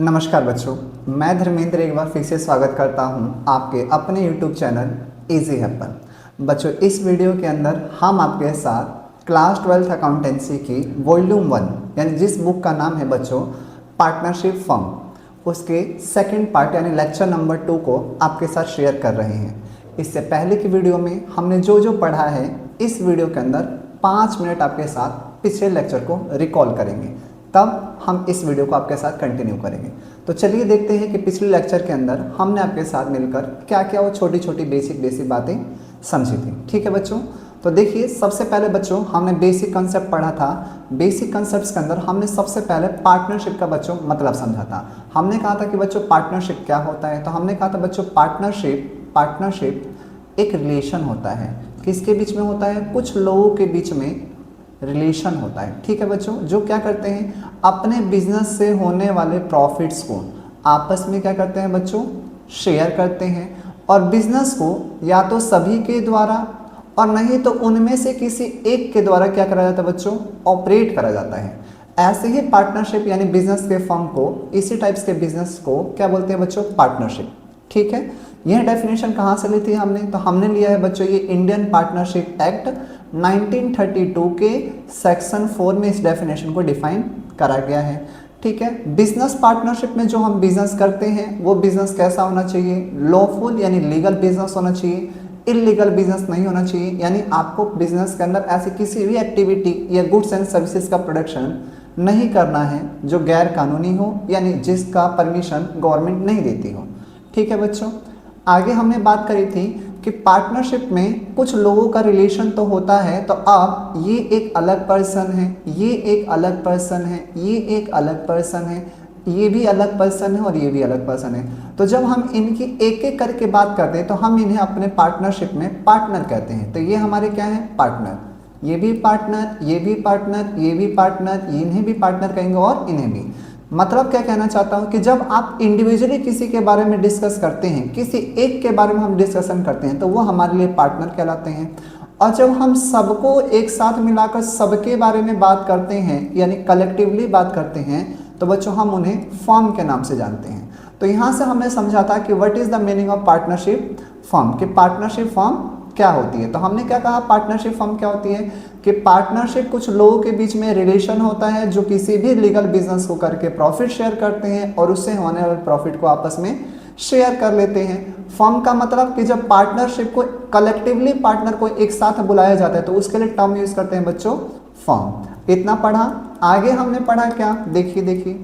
नमस्कार बच्चों, मैं धर्मेंद्र एक बार फिर से स्वागत करता हूं आपके अपने YouTube चैनल इजी है पर। बच्चों, इस वीडियो के अंदर हम आपके साथ क्लास 12th अकाउंटेंसी की वॉल्यूम 1 यानी जिस बुक का नाम है बच्चों पार्टनरशिप फर्म, उसके सेकंड पार्ट यानी लेक्चर नंबर 2 को आपके साथ शेयर कर रहे हैं। इससे पहले की वीडियो में हमने जो पढ़ा है, इस वीडियो के अंदर 5 मिनट आपके साथ पिछले लेक्चर को रिकॉल करेंगे, तब हम इस वीडियो को आपके साथ कंटिन्यू करेंगे। तो चलिए देखते हैं कि पिछले लेक्चर के अंदर हमने आपके साथ मिलकर क्या क्या वो छोटी छोटी बेसिक बातें समझी थी। ठीक है बच्चों, तो देखिए सबसे पहले बच्चों हमने बेसिक कंसेप्ट पढ़ा था। बेसिक कंसेप्ट के अंदर हमने सबसे पहले पार्टनरशिप का बच्चों मतलब समझा था। हमने कहा था कि बच्चों पार्टनरशिप क्या होता है, तो हमने कहा था बच्चों पार्टनरशिप एक रिलेशन होता है। किसके बीच में होता है? कुछ लोगों के बीच में रिलेशन होता है। ठीक है बच्चों, जो क्या करते हैं, अपने बिजनेस से होने वाले प्रॉफिट्स को आपस में क्या करते हैं बच्चों, शेयर करते हैं। और बिजनेस को या तो सभी के द्वारा और नहीं तो उनमें से किसी एक के द्वारा क्या करा जाता है बच्चों, ऑपरेट करा जाता है। ऐसे ही पार्टनरशिप यानी बिजनेस के फर्म को, इसी टाइप्स के बिजनेस को क्या बोलते हैं बच्चों, पार्टनरशिप। ठीक है, यह डेफिनेशन कहाँ से ली थी हमने? तो हमने लिया है बच्चों ये इंडियन पार्टनरशिप एक्ट 1932 के सेक्शन 4 में इस डेफिनेशन को डिफाइन करा गया है। ठीक है, बिजनेस पार्टनरशिप में जो हम बिजनेस करते हैं वो बिजनेस कैसा होना चाहिए? लॉफुल यानी लीगल बिजनेस होना चाहिए, इलीगल बिजनेस नहीं होना चाहिए। यानी आपको बिजनेस के अंदर ऐसी किसी भी एक्टिविटी या गुड्स एंड सर्विसेज का प्रोडक्शन नहीं करना है जो गैर कानूनी हो, यानी जिसका परमिशन गवर्नमेंट नहीं देती हो। ठीक है बच्चों, आगे हमने बात करी थी कि पार्टनरशिप में कुछ लोगों का रिलेशन तो होता है, तो अब ये एक अलग पर्सन है, ये एक अलग पर्सन है, ये एक अलग पर्सन है, ये भी अलग पर्सन है और ये भी अलग पर्सन है। तो जब हम इनकी एक एक करके बात करते हैं तो हम इन्हें अपने पार्टनरशिप में पार्टनर कहते हैं। तो ये हमारे क्या है? पार्टनर। ये भी पार्टनर, ये भी पार्टनर, ये भी पार्टनर, इन्हें भी पार्टनर कहेंगे और इन्हें भी। मतलब क्या कहना चाहता हूँ कि जब आप इंडिविजुअली किसी के बारे में डिस्कस करते हैं, किसी एक के बारे में हम डिस्कशन करते हैं, तो वो हमारे लिए पार्टनर कहलाते हैं। और जब हम सबको एक साथ मिलाकर सबके बारे में बात करते हैं यानी कलेक्टिवली बात करते हैं, तो बच्चों हम उन्हें फर्म के नाम से जानते हैं। तो यहाँ से हमने समझा था कि what is the meaning of partnership firm, कि पार्टनरशिप फर्म क्या होती है। तो हमने क्या कहा, पार्टनरशिप फर्म क्या होती है कि पार्टनरशिप कुछ लोगों के बीच में रिलेशन होता है जो किसी भी लीगल बिजनेस को करके प्रॉफिट शेयर करते हैं और उससे होने वाले प्रॉफिट को आपस में शेयर कर लेते हैं। फर्म का मतलब कि जब पार्टनरशिप को कलेक्टिवली पार्टनर को एक साथ बुलाया जाता है तो उसके लिए टर्म यूज करते हैं बच्चों फर्म। इतना पढ़ा। आगे हमने पढ़ा क्या, देखिए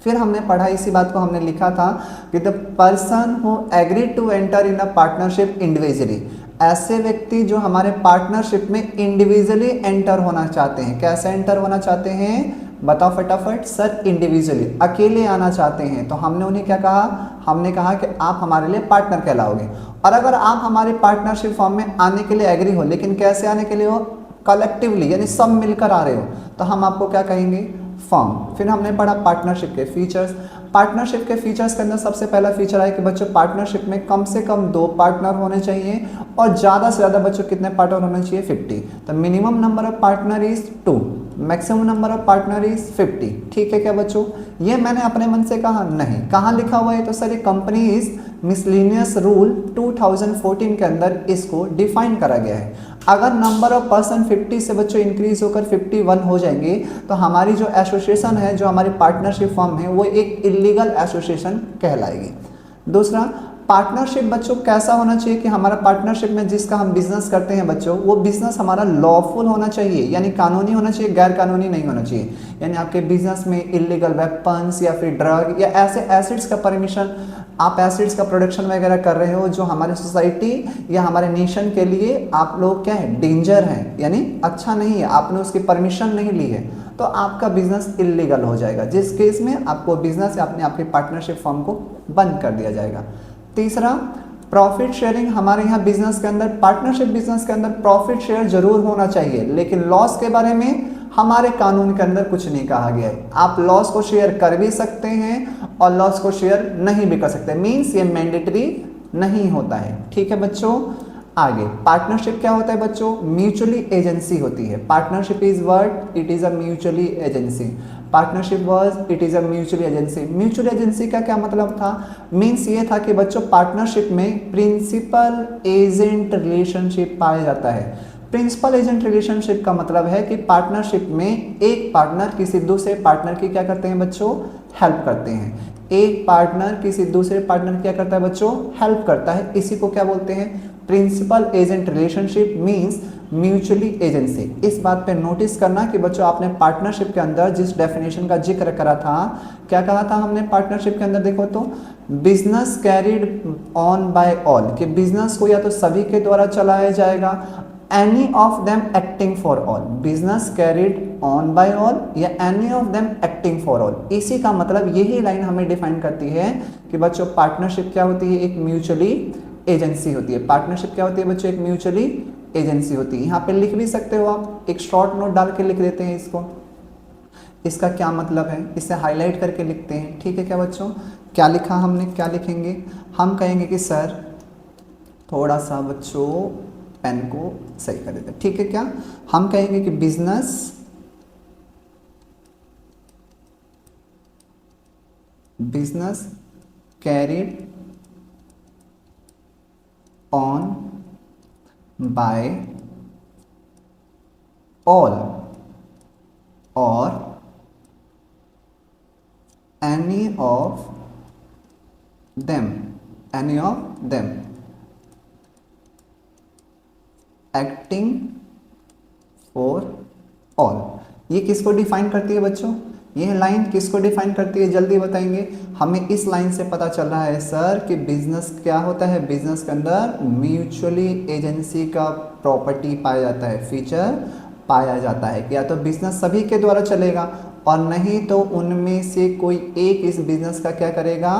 फिर हमने पढ़ा, इसी बात को हमने लिखा था कि the person who agree to enter in a partnership individually, ऐसे व्यक्ति जो हमारे पार्टनरशिप में इंडिविजुअली एंटर होना चाहते हैं। कैसे एंटर होना चाहते हैं बताओ फटाफट? सर इंडिविजुअली, अकेले आना चाहते हैं। तो हमने उन्हें क्या कहा? हमने कहा कि आप हमारे लिए पार्टनर कहलाओगे। और अगर आप हमारे पार्टनरशिप फॉर्म में आने के लिए एग्री हो, लेकिन कैसे आने के लिए हो? कलेक्टिवली यानी सब मिलकर आ रहे हो, तो हम आपको क्या कहेंगे? फर्म। फिर हमने पढ़ा पार्टनरशिप के फीचर्स। पार्टनरशिप के फीचर्स के अंदर सबसे पहला फीचर है कि बच्चों पार्टनरशिप में कम से कम 2 पार्टनर होने चाहिए और ज़्यादा से ज़्यादा बच्चों कितने पार्टनर होने चाहिए? 50। तो minimum number of partner is 2, maximum number of partner is 50। ठीक है क्या बच्चों? ये मैंने अपने मन से कहा नहीं, कहाँ लिखा हुआ है? तो सर ये कंपनी इज मिसलेनियस रूल 2014 के अंदर इसको डिफाइन करा गया है। अगर नंबर ऑफ पर्सन 50 से बच्चों इंक्रीज होकर 51 हो जाएंगे तो हमारी जो एसोसिएशन है, जो हमारी पार्टनरशिप फर्म है, वो एक इलीगल एसोसिएशन कहलाएगी। दूसरा, पार्टनरशिप बच्चों कैसा होना चाहिए कि हमारा पार्टनरशिप में जिसका हम बिजनेस करते हैं बच्चों, वो बिजनेस हमारा लॉफुल होना चाहिए यानी कानूनी होना चाहिए, गैर कानूनी नहीं होना चाहिए। यानी आपके बिजनेस में इलीगल वेपन्स या फिर ड्रग या ऐसे एसिड्स का परमिशन, आप एसिड्स का प्रोडक्शन वगैरह कर रहे हो जो हमारे सोसाइटी या हमारे नेशन के लिए आप लोग क्या है? डेंजर हैं, यानी अच्छा नहीं है, आपने उसकी परमिशन नहीं ली है, तो आपका बिजनेस इलीगल हो जाएगा, जिस केस में आपको बिजनेस या अपने आपके पार्टनरशिप फर्म को बंद कर दिया जाएगा। तीसरा, प्रॉफिट शेयरिंग। हमारे यहाँ बिजनेस के अंदर, पार्टनरशिप बिजनेस के अंदर प्रॉफिट शेयर जरूर होना चाहिए, लेकिन लॉस के बारे में हमारे कानून के अंदर कुछ नहीं कहा गया है। आप लॉस को शेयर कर भी सकते हैं और लॉस को शेयर नहीं भी कर सकते, मीन्स ये मैंडेटरी नहीं होता है। ठीक है बच्चों, आगे पार्टनरशिप क्या होता है बच्चों, म्यूचुअली एजेंसी होती है। Partnership is word, it is a mutually agency. Partnership word, it is a mutually agency. Mutual agency का क्या मतलब था, मीन्स ये था कि बच्चों पार्टनरशिप में प्रिंसिपल एजेंट रिलेशनशिप पाया जाता है। प्रिंसिपल एजेंट रिलेशनशिप का मतलब है कि पार्टनरशिप में एक पार्टनर किसी दूसरे पार्टनर की क्या करते हैं बच्चों, हेल्प करते हैं। एक पार्टनर किसी दूसरे पार्टनर क्या करता है बच्चों, हेल्प करता है। इसी को क्या बोलते हैं, principal agent relationship means mutually agency. इस बात पे नोटिस करना कि बच्चों आपने पार्टनरशिप के अंदर जिस डेफिनेशन का जिक्र करा था, क्या कहा था हमने पार्टनरशिप के अंदर, देखो तो business carried on by all, कि बिजनेस को या तो सभी के द्वारा चलाया जाएगा, any of them acting for all, business carried on by all या any of them acting for all. इसी का मतलब यही लाइन हमें डिफाइन करती है कि बच्चों पार्टनरशिप क्या होती है, एक म्यूचुअली एजेंसी होती है। पार्टनरशिप क्या होती है बच्चों, एक म्यूचुअली एजेंसी होती है। यहाँ पे लिख भी सकते हो आप, एक शॉर्ट नोट डाल के लिख देते हैं इसको, इसका क्या मतलब है, इसे हाईलाइट करके लिखते हैं। ठीक है क्या बच्चों, क्या लिखा हमने, क्या लिखेंगे, हम कहेंगे कि सर थोड़ा सा बच्चों पेन को सही कर देते हैं। ठीक है क्या, हम कहेंगे कि business carried on by all और any of them acting for all. ये किसको डिफाइन करती है बच्चों, ये लाइन किसको डिफाइन करती है, जल्दी बताएंगे। हमें इस लाइन से पता चल रहा है सर कि बिजनेस क्या होता है, बिजनेस के अंदर म्यूचुअली एजेंसी का प्रॉपर्टी पाया जाता है, फीचर पाया जाता है कि या तो बिजनेस सभी के द्वारा चलेगा और नहीं तो उनमें से कोई एक इस बिजनेस का क्या करेगा,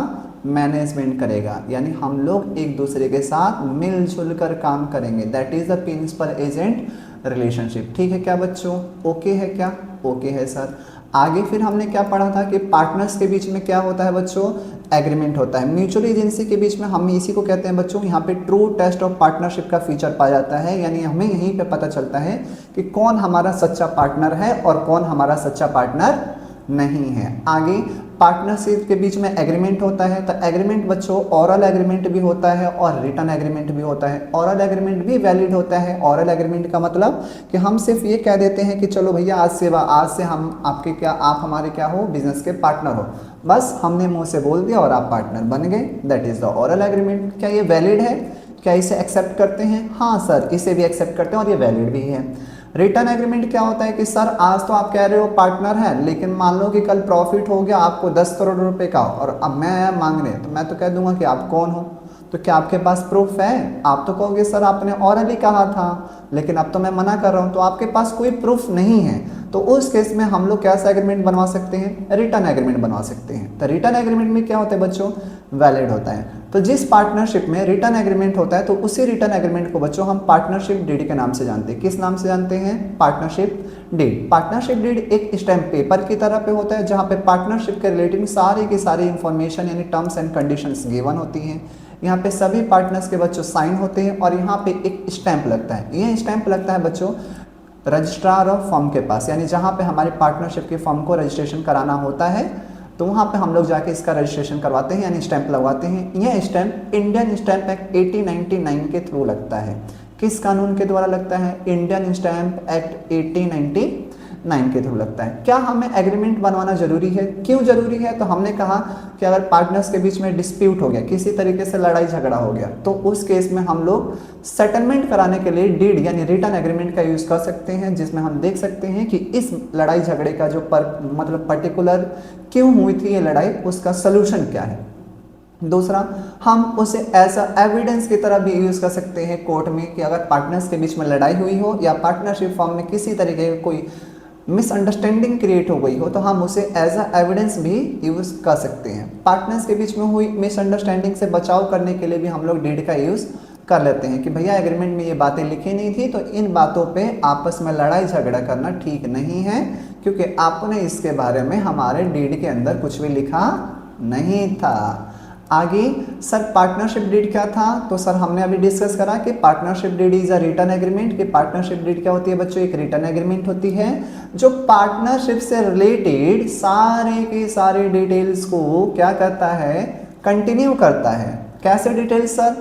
मैनेजमेंट करेगा, यानी हम लोग एक दूसरे के साथ मिलजुल कर काम करेंगे। That is the principal agent relationship. ठीक है क्या बच्चों, ओके है क्या, ओके है सर। आगे फिर हमने क्या पढ़ा था कि पार्टनर्स के बीच में क्या होता है बच्चों, एग्रीमेंट होता है। म्यूचुअल एजेंसी के बीच में हम इसी को कहते हैं बच्चों, यहाँ पे ट्रू टेस्ट ऑफ पार्टनरशिप का फीचर पाया जाता है, यानी हमें यहीं पे पता चलता है कि कौन हमारा सच्चा पार्टनर है और कौन हमारा सच्चा पार्टनर नहीं है। आगे पार्टनरशिप के बीच में एग्रीमेंट होता है, तो एग्रीमेंट बच्चों ऑरल एग्रीमेंट भी होता है और रिटन एग्रीमेंट भी होता है। ऑरल एग्रीमेंट भी वैलिड होता है। ऑरल एग्रीमेंट का मतलब कि हम सिर्फ ये कह देते हैं कि चलो भैया आज से हम आपके क्या, आप हमारे क्या हो, बिजनेस के पार्टनर हो, बस हमने मुंह से बोल दिया और आप पार्टनर बन गए। That is the oral agreement. क्या ये वैलिड है, क्या इसे एक्सेप्ट करते हैं, हाँ सर इसे भी एक्सेप्ट करते हैं और ये वैलिड भी है। रिटर्न एग्रीमेंट क्या होता है कि सर आज तो आप कह रहे हो पार्टनर है, लेकिन मान लो कि कल प्रॉफिट हो गया आपको 10 करोड़ रुपए का और अब मैं मांगने, तो मैं तो कह दूंगा कि आप कौन हो, तो क्या आपके पास प्रूफ है, आप तो कहोगे सर आपने ऑरली कहा था लेकिन अब तो मैं मना कर रहा हूं, तो आपके पास कोई प्रूफ नहीं है। तो उस केस में हम लोग कैसा एग्रीमेंट बनवा सकते हैं, रिटर्न एग्रीमेंट बनवा सकते हैं। तो रिटर्न एग्रीमेंट में क्या होता है बच्चों, वैलिड होता है। तो जिस पार्टनरशिप में रिटर्न एग्रीमेंट होता है तो उसी रिटर्न एग्रीमेंट को बच्चों हम पार्टनरशिप डीड के नाम से जानते हैं। किस नाम से जानते हैं, पार्टनरशिप डीड। पार्टनरशिप डीड एक स्टैम्प पेपर की तरह पे होता है जहां पे पार्टनरशिप के रिलेटिंग सारी की सारी इंफॉर्मेशन यानी टर्म्स एंड कंडीशंस गिवन होती हैं। यहाँ पे सभी पार्टनर्स के बच्चों साइन होते हैं और यहाँ पे एक स्टैंप लगता है। यह स्टैंप लगता है बच्चों रजिस्ट्रार ऑफ फर्म के पास, यानी जहाँ पे हमारे पार्टनरशिप के फर्म को रजिस्ट्रेशन कराना होता है तो वहाँ पे हम लोग जाके इसका रजिस्ट्रेशन करवाते हैं यानी स्टैंप लगवाते हैं। यह स्टैंप इंडियन स्टैंप एक्ट 1899 के थ्रू लगता है। किस कानून के द्वारा लगता है, इंडियन स्टैंप एक्ट 1899 के थ्रू लगता है। क्या हमें एग्रीमेंट बनवाना जरूरी है, क्यों जरूरी है, तो हमने कहा कि अगर पार्टनर्स के बीच में डिस्प्यूट हो गया, किसी तरीके से लड़ाई झगड़ा हो गया, तो उस केस में हम लोग सेटलमेंट कराने के लिए डीड यानी रिटर्न एग्रीमेंट का यूज कर सकते हैं, जिसमें हम देख सकते हैं कि इस लड़ाई झगड़े का जो मतलब पर्टिकुलर क्यों हुई थी ये लड़ाई, उसका सोल्यूशन क्या है। दूसरा, हम उसे ऐसा एविडेंस की तरह भी यूज कर सकते हैं कोर्ट में कि अगर पार्टनर्स के बीच में लड़ाई हुई हो या पार्टनरशिप फॉर्म में किसी तरीके की कोई मिसअंडरस्टैंडिंग क्रिएट हो गई हो तो हम उसे एज अ एविडेंस भी यूज कर सकते हैं। पार्टनर्स के बीच में हुई मिसअंडरस्टैंडिंग से बचाव करने के लिए भी हम लोग डीड का यूज कर लेते हैं कि भैया एग्रीमेंट में ये बातें लिखी नहीं थी तो इन बातों पे आपस में लड़ाई झगड़ा करना ठीक नहीं है, क्योंकि आपने इसके बारे में हमारे डीड के अंदर कुछ भी लिखा नहीं था। आगे सर पार्टनरशिप डीड क्या था, तो सर हमने अभी डिस्कस करा कि partnership deed is a written agreement. कि पार्टनरशिप डीड क्या होती है बच्चों, एक रिटर्न एग्रीमेंट होती है जो पार्टनरशिप से रिलेटेड सारे के सारे डिटेल्स को क्या करता है, कंटिन्यू करता है। कैसे डिटेल्स सर,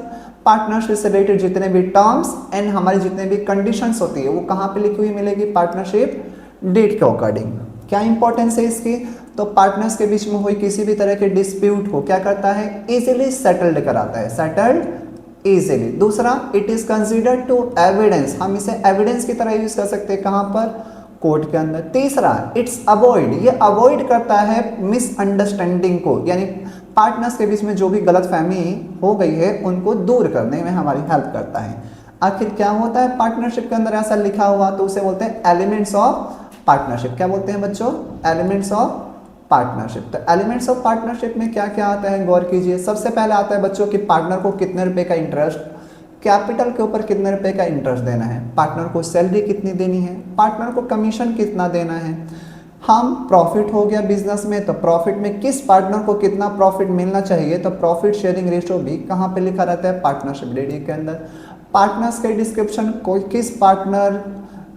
पार्टनरशिप से रिलेटेड जितने भी टर्म्स एंड हमारी जितने भी कंडीशंस होती है वो कहाँ पे लिखी हुई मिलेगी, पार्टनरशिप डीड के अकॉर्डिंग। क्या इंपॉर्टेंस है इसकी, तो पार्टनर्स के बीच में हुई किसी भी तरह के डिस्प्यूट को क्या करता है, इजीली सेटल्ड कराता है, सेटल्ड इजीली। दूसरा, it is considered to evidence, हम इसे एविडेंस की तरह यूज कर सकते हैं कहां पर, कोर्ट के अंदर। तीसरा, इट्स अवॉइड, ये अवॉइड करता है मिसअंडरस्टैंडिंग को, यानी पार्टनर्स के बीच में जो भी गलतफहमी हो गई है उनको दूर करने में हमारी हेल्प करता है। आखिर क्या होता है पार्टनरशिप के अंदर ऐसा लिखा हुआ, तो उसे बोलते हैं एलिमेंट्स ऑफ पार्टनरशिप। क्या बोलते हैं बच्चों, एलिमेंट्स ऑफ पार्टनरशिप। तो एलिमेंट्स ऑफ पार्टनरशिप में क्या क्या आता है, गौर कीजिए। सबसे पहले आता है बच्चों कि पार्टनर को कितने रुपए का इंटरेस्ट, कैपिटल के ऊपर कितने रुपए का इंटरेस्ट देना है, पार्टनर को सैलरी कितनी देनी है, पार्टनर को कमीशन कितना देना है। हम प्रॉफिट हो गया बिजनेस में, तो प्रॉफिट में किस पार्टनर को कितना प्रॉफिट मिलना चाहिए, तो प्रॉफिट शेयरिंग रेशो भी कहाँ पे लिखा रहता है, पार्टनरशिप डीड के अंदर। पार्टनर्स के डिस्क्रिप्शन, कोई किस पार्टनर,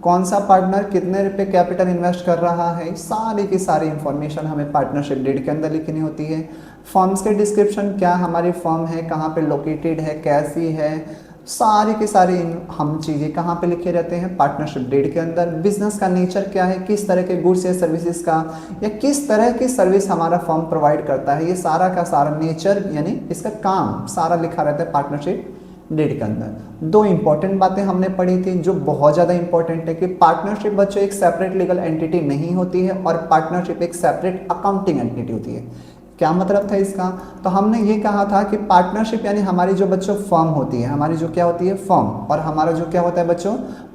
कौन सा पार्टनर कितने रुपए कैपिटल इन्वेस्ट कर रहा है, सारी की सारी इंफॉर्मेशन हमें पार्टनरशिप डीड के अंदर लिखनी होती है। फर्म्स के डिस्क्रिप्शन, क्या हमारी फर्म है, कहाँ पे लोकेटेड है, कैसी है, सारी की सारी हम चीज़ें कहाँ पे लिखे रहते हैं, पार्टनरशिप डीड के अंदर। बिजनेस का नेचर क्या है, किस तरह के गुड्स या सर्विसेज का, या किस तरह की सर्विस हमारा फर्म प्रोवाइड करता है, ये सारा का सारा नेचर यानी इसका काम सारा लिखा रहता है पार्टनरशिप डीड के अंदर। दो इंपॉर्टेंट बातें हमने पढ़ी थी जो बहुत ज़्यादा इंपॉर्टेंट है कि पार्टनरशिप बच्चों एक सेपरेट लीगल एंटिटी नहीं होती है और पार्टनरशिप एक सेपरेट अकाउंटिंग एंटिटी होती है। क्या मतलब था इसका, तो हमने ये कहा था कि पार्टनरशिप यानी हमारी जो बच्चों फर्म होती है, हमारी जो क्या होती है फर्म, और हमारा जो क्या होता है बच्चों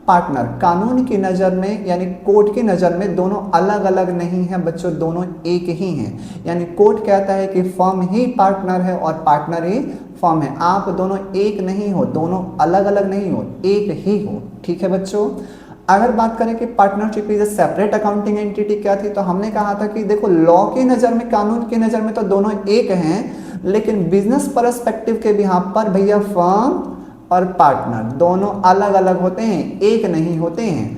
पार्टनर, कानून की नज़र में यानी कोर्ट की नज़र में दोनों अलग अलग नहीं है बच्चों, दोनों एक ही हैं। यानी कोर्ट कहता है कि फर्म ही पार्टनर है और पार्टनर ही फर्म है, आप दोनों एक नहीं हो, दोनों अलग अलग नहीं हो, एक ही हो। ठीक है बच्चों। अगर बात करें कि partnership is a separate accounting entity क्या थी, तो हमने कहा था कि देखो लॉ की नज़र में, कानून की नज़र में तो दोनों एक हैं, लेकिन बिजनेस पर्सपेक्टिव के भी यहाँ पर भैया फर्म और पार्टनर दोनों अलग अलग होते हैं, एक नहीं होते हैं।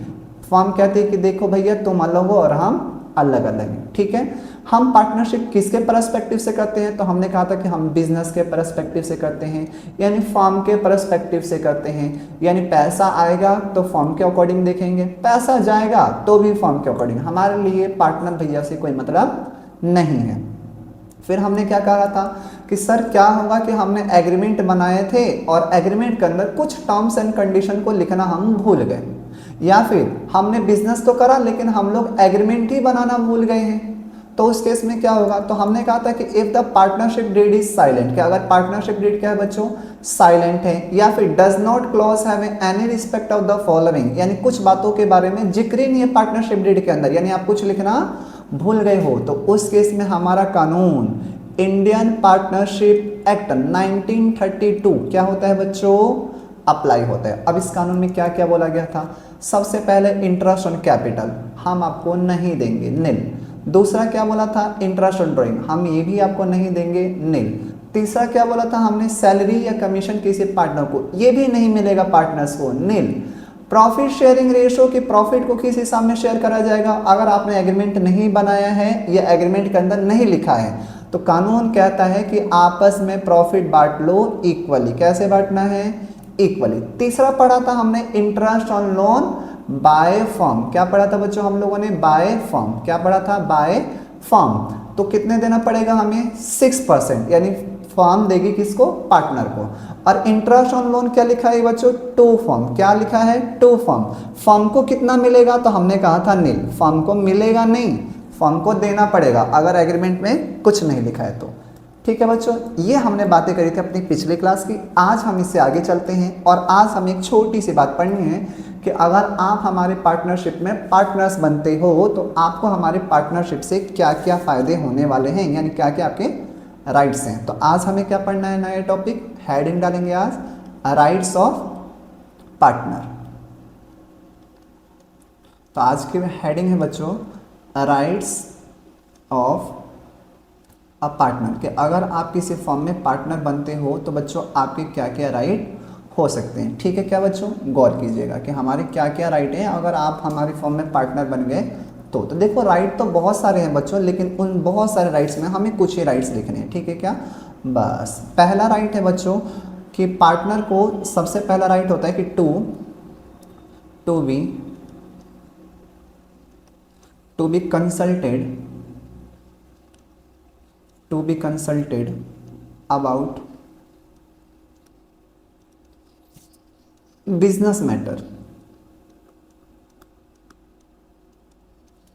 फर्म कहते हैं कि देखो भैया तुम अलग हो और हम अलग अलग हैं। ठीक है। हम पार्टनरशिप किसके पर्सपेक्टिव से करते हैं, तो हमने कहा था कि हम बिजनेस के पर्सपेक्टिव से करते हैं, यानी फर्म के पर्सपेक्टिव से करते हैं। यानी पैसा आएगा तो फर्म के अकॉर्डिंग देखेंगे, पैसा जाएगा तो भी फर्म के अकॉर्डिंग। हमारे लिए पार्टनर भैया से कोई मतलब नहीं है। फिर हमने क्या कहा था कि सर क्या होगा कि हमने एग्रीमेंट बनाए थे और एग्रीमेंट के अंदर कुछ टर्म्स एंड कंडीशन को लिखना हम भूल गए, या फिर हमने बिजनेस तो करा लेकिन हम लोग एग्रीमेंट ही बनाना भूल गए हैं, तो उस केस में क्या होगा, तो हमने कहा था कि if the partnership deed is silent, क्या अगर पार्टनरशिप डीड क्या है बच्चों साइलेंट है, या फिर does not clause have any respect of the following, यानी कुछ बातों के बारे में जिक्र ही नहीं है पार्टनरशिप डीड के अंदर, यानी आप कुछ लिखना भूल गए हो, तो उस केस में हमारा कानून इंडियन पार्टनरशिप एक्ट 1932 क्या होता है बच्चों, अप्लाई होता है। अब इस कानून में क्या क्या बोला गया था, सबसे पहले इंटरेस्ट ऑन कैपिटल हम आपको नहीं देंगे, निल। दूसरा क्या बोला था, इंटरेस्ट ऑन ड्राइंग हम ये भी आपको नहीं देंगे, निल। तीसरा क्या बोला था हमने, सैलरी या कमीशन किसी पार्टनर को ये भी नहीं मिलेगा पार्टनर्स को, निल। प्रॉफिट शेयरिंग रेशो की प्रॉफिट को किस हिसाब में शेयर करा जाएगा, अगर आपने एग्रीमेंट नहीं बनाया है या एग्रीमेंट के अंदर नहीं लिखा है तो कानून कहता है कि आपस में प्रॉफिट बांट लो इक्वली। कैसे बांटना है, इक्वली। तीसरा पढ़ा था हमने interest on loan by firm, क्या पढ़ा था बच्चों हम लोगों ने, बाय फर्म। क्या पढ़ा था, बाय फर्म। तो कितने देना पड़ेगा हमें, 6%, यानी फर्म देगी किसको, पार्टनर को। और इंटरेस्ट ऑन लोन क्या लिखा है बच्चों, टू फर्म। क्या लिखा है, टू फर्म। फर्म को कितना मिलेगा, तो हमने कहा था नील, फर्म को मिलेगा नहीं, फर्म को देना पड़ेगा अगर एग्रीमेंट में कुछ नहीं लिखा है तो। ठीक है बच्चों, ये हमने बातें करी थी अपनी पिछली क्लास की। आज हम इससे आगे चलते हैं और आज हमें एक छोटी सी बात पढ़नी है कि अगर आप हमारे पार्टनरशिप में पार्टनर्स बनते हो तो आपको हमारे पार्टनरशिप से क्या क्या फ़ायदे होने वाले हैं, यानी क्या क्या आपके राइट्स हैं। तो आज हमें क्या पढ़ना है, नया टॉपिक हेडिंग डालेंगे आज, राइट्स ऑफ पार्टनर। तो आज की हेडिंग है बच्चों, राइट्स ऑफ अ पार्टनर, कि अगर आप किसी फॉर्म में पार्टनर बनते हो तो बच्चों आपके क्या क्या राइट हो सकते हैं। ठीक है क्या बच्चों, गौर कीजिएगा कि हमारे क्या क्या राइट हैं अगर आप हमारी फॉर्म में पार्टनर बन गए तो देखो राइट तो बहुत सारे हैं बच्चों, लेकिन उन बहुत सारे राइट्स में हमें कुछ ही राइट्स लिखने हैं। ठीक है क्या, बस पहला राइट है बच्चों कि पार्टनर को सबसे पहला राइट होता है कि to be consulted about business matter,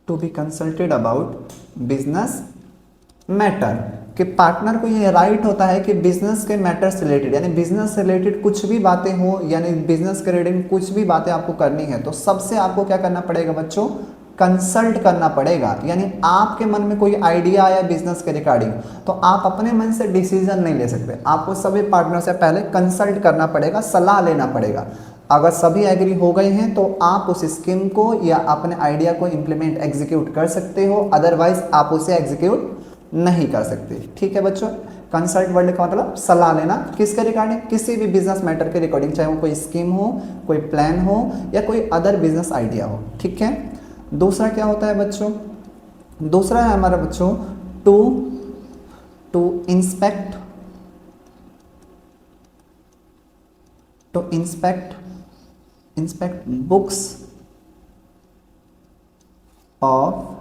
to be consulted about business matter, कि पार्टनर को ये राइट होता है कि बिजनेस के मैटर से रिलेटेड, यानी बिजनेस से रिलेटेड कुछ भी बातें हो, यानी बिजनेस के रिलेटेड कुछ भी बातें आपको करनी है तो सबसे आपको क्या करना पड़ेगा बच्चों, कंसल्ट करना पड़ेगा। यानी आपके मन में कोई आइडिया आया बिजनेस के रिगार्डिंग तो आप अपने मन से डिसीजन नहीं ले सकते, आपको सभी पार्टनर से पहले कंसल्ट करना पड़ेगा, सलाह लेना पड़ेगा। अगर सभी एग्री हो गए हैं तो आप उस स्कीम को या अपने आइडिया को इम्प्लीमेंट एग्जीक्यूट कर सकते हो, अदरवाइज आप उसे एग्जीक्यूट नहीं कर सकते। ठीक है बच्चों, कंसल्ट वर्ड का मतलब सलाह लेना, किसके रिगार्डिंग, किसी भी बिजनेस मैटर के रिगार्डिंग, चाहे वो कोई स्कीम हो, कोई प्लान हो या कोई अदर बिजनेस आइडिया हो। ठीक है, दूसरा क्या होता है बच्चों, दूसरा है हमारा बच्चों to inspect books of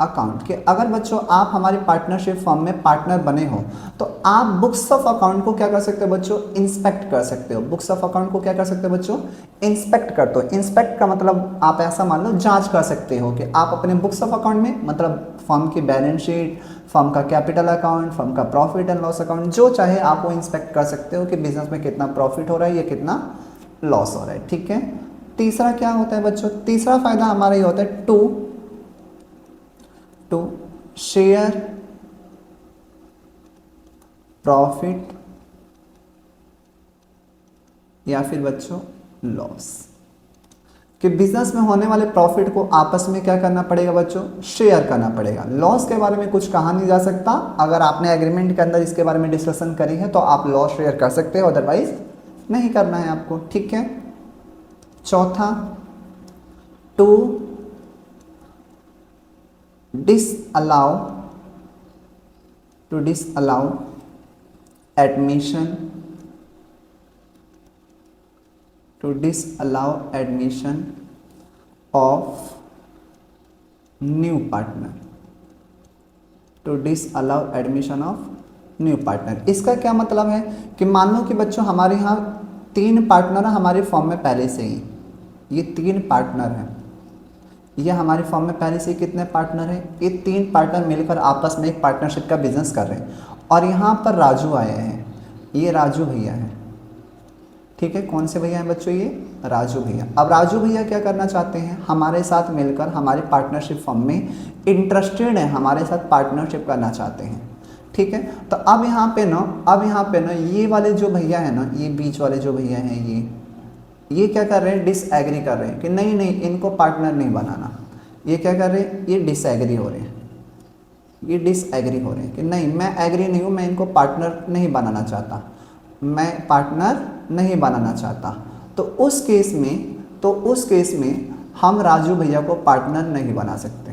account, कि अगर बच्चों आप हमारी पार्टनरशिप फॉर्म में पार्टनर बने हो तो आप बुक्स ऑफ अकाउंट को क्या कर सकते हो बच्चों, इंस्पेक्ट कर सकते हो। बुक्स ऑफ अकाउंट को क्या कर सकते हो बच्चों, इंस्पेक्ट करते हो। इंस्पेक्ट का मतलब आप ऐसा मान लो जांच कर सकते हो कि आप अपने बुक्स ऑफ अकाउंट में, मतलब फर्म की बैलेंस शीट, फर्म का कैपिटल अकाउंट, फर्म का प्रॉफिट एंड लॉस अकाउंट, जो चाहे आप वो इंस्पेक्ट कर सकते हो कि बिजनेस में कितना प्रॉफिट हो रहा है या कितना लॉस हो रहा है। ठीक है, तीसरा क्या होता है बच्चों, तीसरा फायदा हमारा ये होता है टू शेयर प्रॉफिट या फिर बच्चों लॉस, कि बिजनेस में होने वाले प्रॉफिट को आपस में क्या करना पड़ेगा बच्चों, शेयर करना पड़ेगा। लॉस के बारे में कुछ कहा नहीं जा सकता, अगर आपने एग्रीमेंट के अंदर इसके बारे में डिस्कशन करी है तो आप लॉस शेयर कर सकते हो, अदरवाइज नहीं करना है आपको। ठीक है, चौथा to disallow admission of new partner, इसका क्या मतलब है कि मान लो कि बच्चों हमारे यहाँ 3 पार्टनर हमारे फॉर्म में पहले से ही, ये 3 पार्टनर हैं, ये हमारी फॉर्म में पहले से कितने पार्टनर हैं, ये 3 पार्टनर मिलकर आपस में एक पार्टनरशिप का बिजनेस कर रहे हैं और यहाँ पर राजू आए हैं, ये राजू भैया हैं। ठीक है, कौन से भैया हैं बच्चों, ये राजू भैया। अब राजू भैया क्या करना चाहते हैं, हमारे साथ मिलकर हमारे पार्टनरशिप फॉर्म में इंटरेस्टेड हैं, हमारे साथ पार्टनरशिप करना चाहते हैं। ठीक है, तो अब यहाँ पे ना ये वाले जो भैया हैं ना, ये बीच वाले जो भैया हैं, ये क्या कर रहे हैं, डिसएग्री कर रहे हैं कि नहीं इनको पार्टनर नहीं बनाना। ये क्या कर रहे हैं, ये डिसएग्री हो रहे हैं, कि नहीं मैं एग्री नहीं हूँ, मैं इनको पार्टनर नहीं बनाना चाहता, तो उस केस में हम राजू भैया को पार्टनर नहीं बना सकते।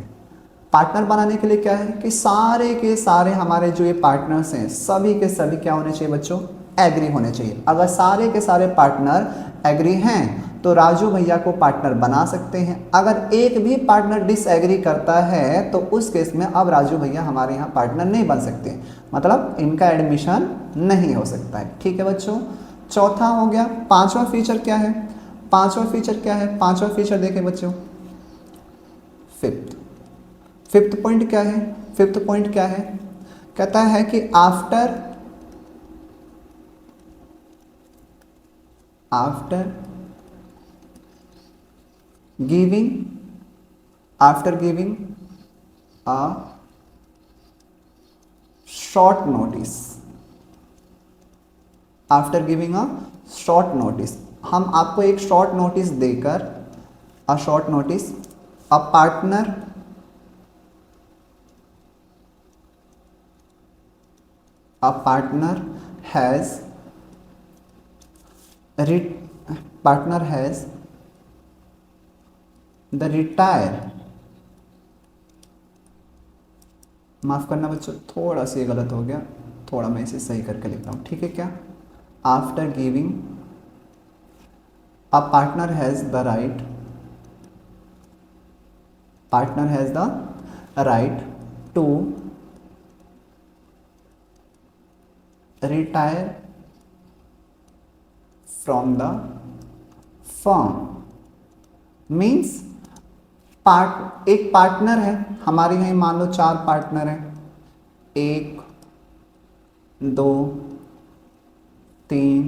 पार्टनर बनाने के लिए क्या है कि सारे के सारे हमारे जो ये पार्टनर्स हैं सभी के सभी क्या होने चाहिए बच्चों, एग्री होने चाहिए। अगर सारे के सारे पार्टनर एग्री हैं तो राजू भैया को पार्टनर बना सकते हैं। अगर एक भी पार्टनर डिसएग्री करता है तो उस केस में अब राजू भैया हमारे यहाँ पार्टनर नहीं बन सकते, मतलब इनका एडमिशन नहीं हो सकता है। ठीक है बच्चों, चौथा हो गया। पांचवा फीचर क्या है, पांचवा फीचर देखें बच्चों, फिफ्थ पॉइंट क्या है, कहता है कि after giving a short notice, हम आपको एक शॉर्ट नोटिस देकर a partner a partner has the retire, माफ करना बच्चों थोड़ा सा ये गलत हो गया, थोड़ा मैं इसे सही करके लिखता हूँ, ठीक है क्या। After giving a partner has the right, partner has the right to retire from the firm. Means एक पार्टनर है हमारे यहाँ, मान लो 4 पार्टनर हैं, 1 2 3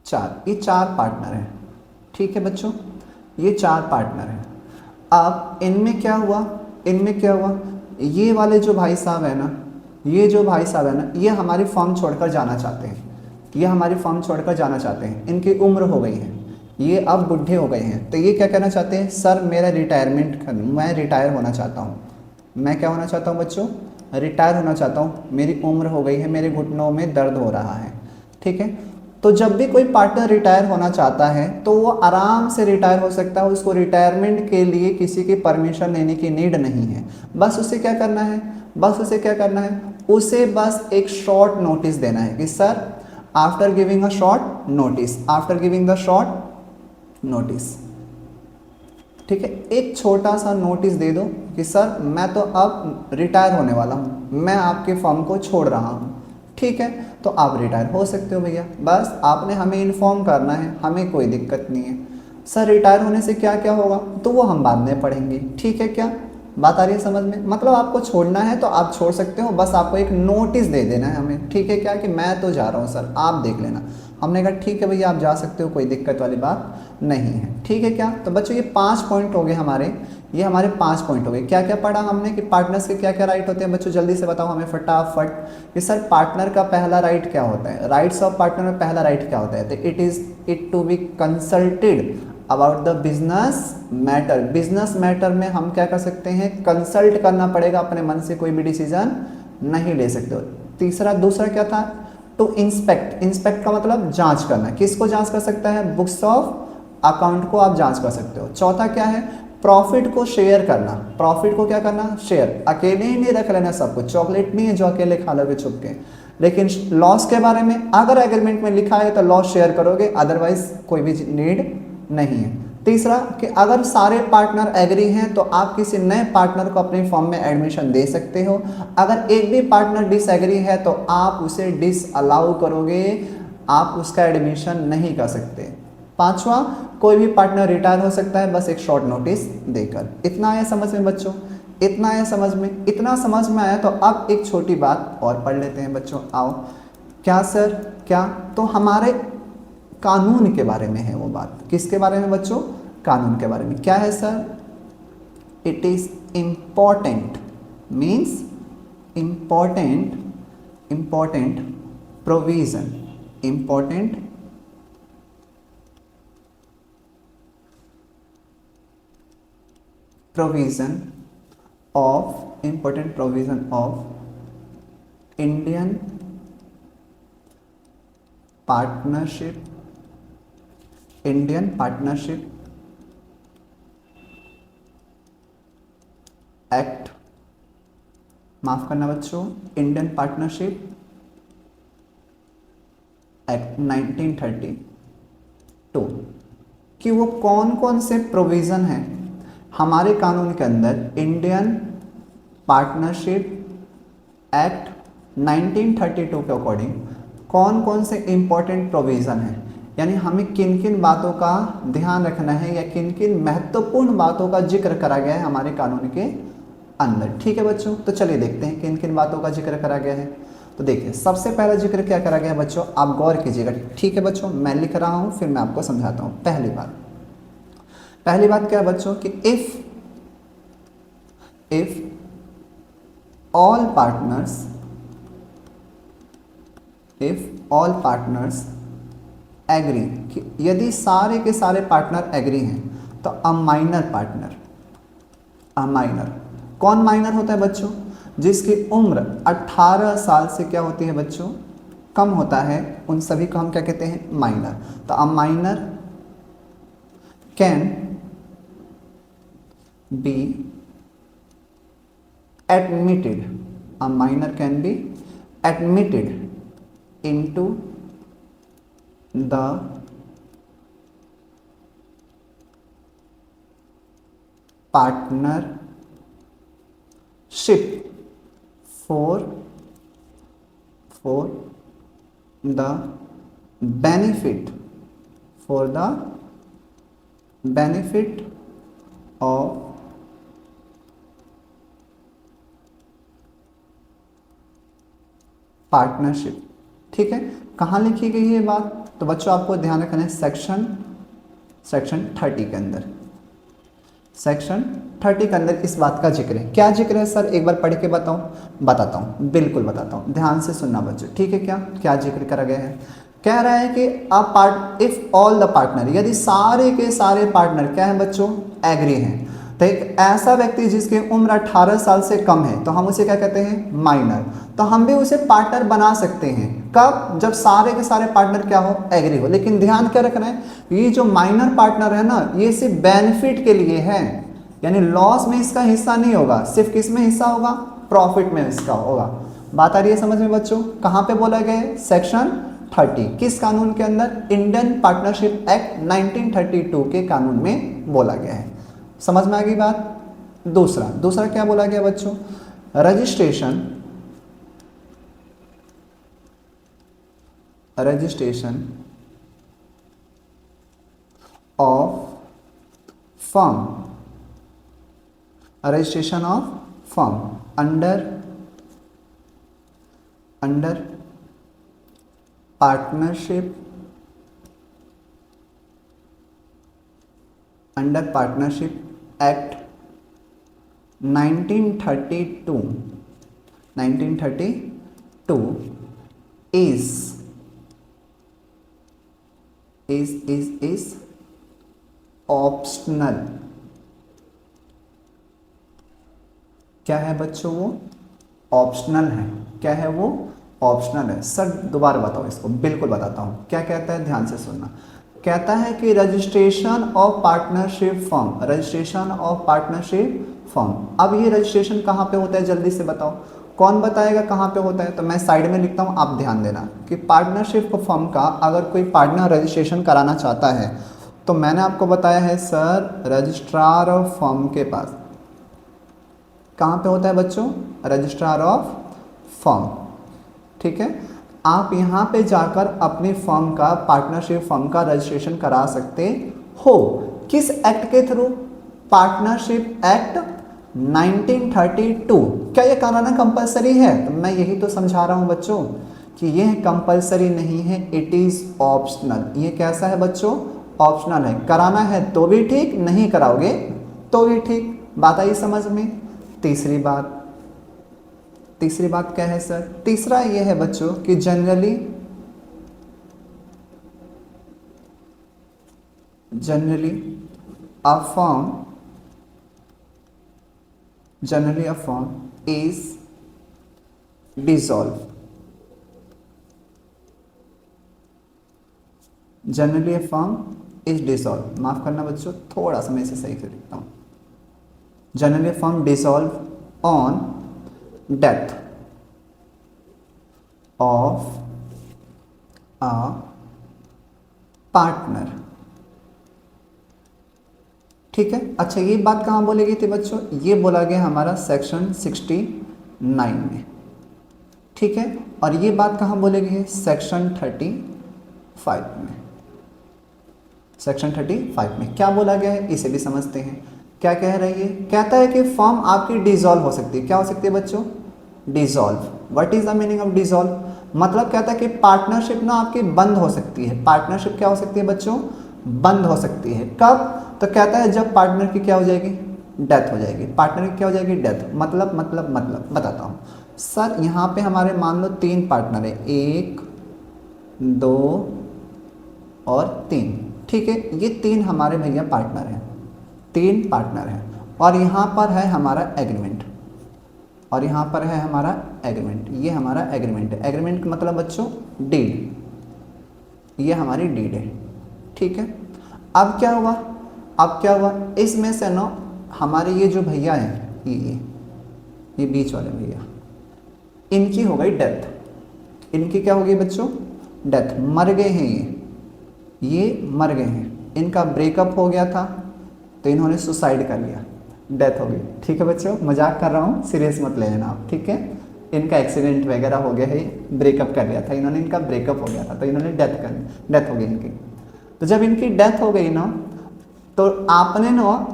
4, ये 4 पार्टनर हैं, ठीक है बच्चों, ये 4 पार्टनर हैं। अब इनमें क्या हुआ, ये वाले जो भाई साहब है ना, ये हमारी फर्म छोड़कर जाना चाहते हैं, इनकी उम्र हो गई है, ये अब बुढ़े हो गए हैं, तो ये क्या कहना चाहते हैं, सर मेरा मैं रिटायर होना चाहता हूँ। मैं क्या होना चाहता हूँ बच्चों, रिटायर होना चाहता हूँ, मेरी उम्र हो गई है, मेरे घुटनों में दर्द हो रहा है, ठीक है। तो जब भी कोई पार्टनर रिटायर होना चाहता है तो वो आराम से रिटायर हो सकता है, उसको रिटायरमेंट के लिए किसी की परमिशन लेने की नीड नहीं है। बस उसे क्या करना है, उसे बस एक शॉर्ट नोटिस देना है कि sir after giving the short notice, ठीक है, एक छोटा सा नोटिस दे दो कि सर मैं तो अब रिटायर होने वाला हूँ, मैं आपके फर्म को छोड़ रहा हूँ, ठीक है, तो आप रिटायर हो सकते हो भैया। बस आपने हमें इन्फॉर्म करना है, हमें कोई दिक्कत नहीं है। सर रिटायर होने से क्या क्या होगा, तो वो हम बाद में पढ़ेंगे, ठीक है क्या, बात आ रही है समझ में। मतलब आपको छोड़ना है तो आप छोड़ सकते हो, बस आपको एक नोटिस दे देना है हमें, ठीक है क्या, कि मैं तो जा रहा हूँ सर, आप देख लेना। हमने कहा ठीक है भैया आप जा सकते हो, कोई दिक्कत वाली बात नहीं है, ठीक है क्या। तो बच्चों ये 5 पॉइंट हो गए हमारे, ये हमारे 5 पॉइंट हो गए। क्या क्या पढ़ा हमने कि पार्टनर्स के क्या क्या राइट होते हैं, बच्चों जल्दी से बताओ हमें फटाफट कि सर पार्टनर का पहला राइट क्या होता है, राइट्स ऑफ पार्टनर में पहला राइट क्या होता है, तो it to be consulted about the business matter में हम क्या कर सकते हैं, कंसल्ट करना पड़ेगा, अपने मन से कोई भी डिसीजन नहीं ले सकते हो। दूसरा क्या था, टू इंस्पेक्ट का मतलब जांच करना, किसको जांच कर सकता है, बुक्स ऑफ अकाउंट को आप जांच कर सकते हो। चौथा क्या है, प्रॉफिट को शेयर करना, प्रॉफिट को क्या करना, शेयर, अकेले ही नहीं रख लेना सब कुछ, चॉकलेट नहीं है जो अकेले खा लोगे छुप के, लेकिन लॉस के बारे में अगर एग्रीमेंट में लिखा है तो लॉस शेयर करोगे, अदरवाइज कोई भी नीड नहीं है। तीसरा कि अगर सारे पार्टनर एग्री हैं तो आप किसी नए पार्टनर को अपनी फर्म में एडमिशन दे सकते हो, अगर एक भी पार्टनर डिसएग्री है तो आप उसे डिसअलाउ करोगे, आप उसका एडमिशन नहीं कर सकते। पांचवा, कोई भी पार्टनर रिटायर हो सकता है बस एक शॉर्ट नोटिस देकर। इतना आया समझ में बच्चों, इतना आया समझ में, इतना समझ में आया तो अब एक छोटी बात और पढ़ लेते हैं बच्चों, आओ। क्या सर, क्या, तो हमारे कानून के बारे में है वो बात, किसके बारे में बच्चों, कानून के बारे में। क्या है sir, it is important, means important provision, important provision of Indian Partnership act, माफ करना बच्चों, इंडियन पार्टनरशिप एक्ट 1932, कि वो कौन कौन से प्रोविजन हैं हमारे कानून के अंदर इंडियन पार्टनरशिप एक्ट 1932 के अकॉर्डिंग कौन कौन से इंपॉर्टेंट प्रोविज़न हैं, यानी हमें किन किन बातों का ध्यान रखना है या किन किन महत्वपूर्ण बातों का जिक्र करा गया है हमारे कानून के अंदर। ठीक है बच्चों, तो चलिए देखते हैं किन किन बातों का जिक्र करा गया है। तो देखिए सबसे पहला जिक्र क्या करा गया है बच्चों, आप गौर कीजिएगा, ठीक है बच्चों, मैं लिख रहा हूँ फिर मैं आपको समझाता हूँ। पहली बात क्या है बच्चों कि इफ ऑल पार्टनर्स एग्री, कि यदि सारे के सारे पार्टनर एग्री हैं तो अ माइनर, कौन माइनर होता है बच्चों, जिसकी उम्र 18 साल से क्या होती है बच्चों, कम होता है, उन सभी को हम क्या कहते हैं, माइनर। तो a minor can be admitted, a minor can be admitted into the partnership for the benefit of partnership. ठीक है, कहाँ लिखी गई है ये बात, तो बच्चों आपको ध्यान रखना है सेक्शन 30 के अंदर, सेक्शन 30 के अंदर इस बात का जिक्र है। क्या जिक्र है सर, एक बार पढ़ के बताता हूँ, बिल्कुल बताता हूँ, ध्यान से सुनना बच्चों। ठीक है, क्या जिक्र करा गया है, कह रहा है कि इफ ऑल द पार्टनर, यदि सारे के सारे पार्टनर क्या है बच्चों, एग्री हैं, तो एक ऐसा व्यक्ति जिसकी उम्र 18 साल से कम है, तो हम उसे क्या कहते हैं, माइनर। तो हम भी उसे पार्टनर बना सकते हैं, कब, जब सारे के सारे पार्टनर क्या हो, एग्री हो। लेकिन ध्यान क्या रखना है, ये जो माइनर पार्टनर है ना, ये सिर्फ बेनिफिट के लिए है, यानी लॉस में इसका हिस्सा नहीं होगा, सिर्फ किस में हिस्सा होगा, प्रॉफिट में इसका होगा। बात आ रही है समझ में बच्चों, कहाँ पे बोला गया है, सेक्शन 30, किस कानून के अंदर, इंडियन पार्टनरशिप एक्ट 1932 के कानून में बोला गया है। समझ में आ गई बात। दूसरा क्या बोला गया बच्चों, registration of firm under partnership act 1932 is optional. क्या है बच्चों, वो ऑप्शनल है। क्या है वो, ऑप्शनल है। सर दोबारा बताओ इसको, बिल्कुल बताता हूं, क्या कहता है, ध्यान से सुनना। कहता है कि रजिस्ट्रेशन ऑफ पार्टनरशिप फर्म, अब ये रजिस्ट्रेशन कहाँ पे होता है, जल्दी से बताओ, कौन बताएगा कहाँ पे होता है, तो मैं साइड में लिखता हूँ, आप ध्यान देना कि पार्टनरशिप फर्म का अगर कोई पार्टनर रजिस्ट्रेशन कराना चाहता है, तो मैंने आपको बताया है सर, रजिस्ट्रार ऑफ फर्म के पास कहाँ पे होता है बच्चों, रजिस्ट्रार ऑफ फर्म। ठीक है, आप यहाँ पे जाकर अपनी फर्म का, पार्टनरशिप फर्म का रजिस्ट्रेशन करा सकते हो। किस एक्ट के थ्रू, पार्टनरशिप एक्ट 1932। क्या ये कानून कंपलसरी है, तो मैं यही तो समझा रहा हूँ बच्चों कि यह कंपलसरी नहीं है, इट इज ऑप्शनल। ये कैसा है बच्चों, ऑप्शनल है। कराना है तो भी ठीक, नहीं कराओगे तो भी ठीक। बात आई समझ में। तीसरी बात क्या है सर, तीसरा ये है बच्चों कि generally a firm is dissolve. Generally a firm is dissolve, माफ करना बच्चों, थोड़ा सा मैं इसे सही से लिखता हूं। Generally a firm dissolve on death of a partner. ठीक है, अच्छा ये बात कहाँ बोली गई थी बच्चों, ये बोला गया हमारा सेक्शन 69 में। ठीक है, और ये बात कहाँ बोली गई है, सेक्शन 35 में। सेक्शन 35 में क्या बोला गया है, इसे भी समझते हैं। क्या कह रही है, कहता है कि फर्म आपकी डिसॉल्व हो सकती है। क्या हो सकती है बच्चों, dissolve. What is the meaning of dissolve, मतलब कहता है कि पार्टनरशिप ना आपकी बंद हो सकती है। पार्टनरशिप क्या हो सकती है बच्चों, बंद हो सकती है। कब, तो कहता है जब पार्टनर की क्या हो जाएगी, डेथ हो जाएगी। पार्टनर की क्या हो जाएगी, डेथ। मतलब बताता हूँ सर, यहाँ पे हमारे मान लो 3 पार्टनर है, 1 2 और 3। ठीक है, ये 3 हमारे भैया पार्टनर हैं, 3 पार्टनर हैं, और यहाँ पर है हमारा एग्रीमेंट। और यहाँ पर है हमारा एग्रीमेंट। ये हमारा एग्रीमेंट है। एग्रीमेंट का मतलब बच्चों डीड, ये हमारी डीड है, ठीक है। अब क्या हुआ, अब क्या हुआ, इसमें से ना हमारे ये जो भैया हैं, ये बीच वाले भैया, इनकी हो गई डेथ। इनकी क्या हो गई बच्चों, डेथ, मर गए हैं ये मर गए हैं। इनका ब्रेकअप हो गया था तो इन्होंने सुसाइड कर लिया, डेथ हो गई, ठीक है बच्चों। मजाक कर रहा हूँ, सीरियस मत ले लेना आप, ठीक है। इनका एक्सीडेंट वगैरह हो गया है, ब्रेकअप कर लिया था इन्होंने, इनका ब्रेकअप हो गया था तो इन्होंने डेथ हो गई इनकी। तो जब इनकी डेथ हो गई ना, तो आपने ना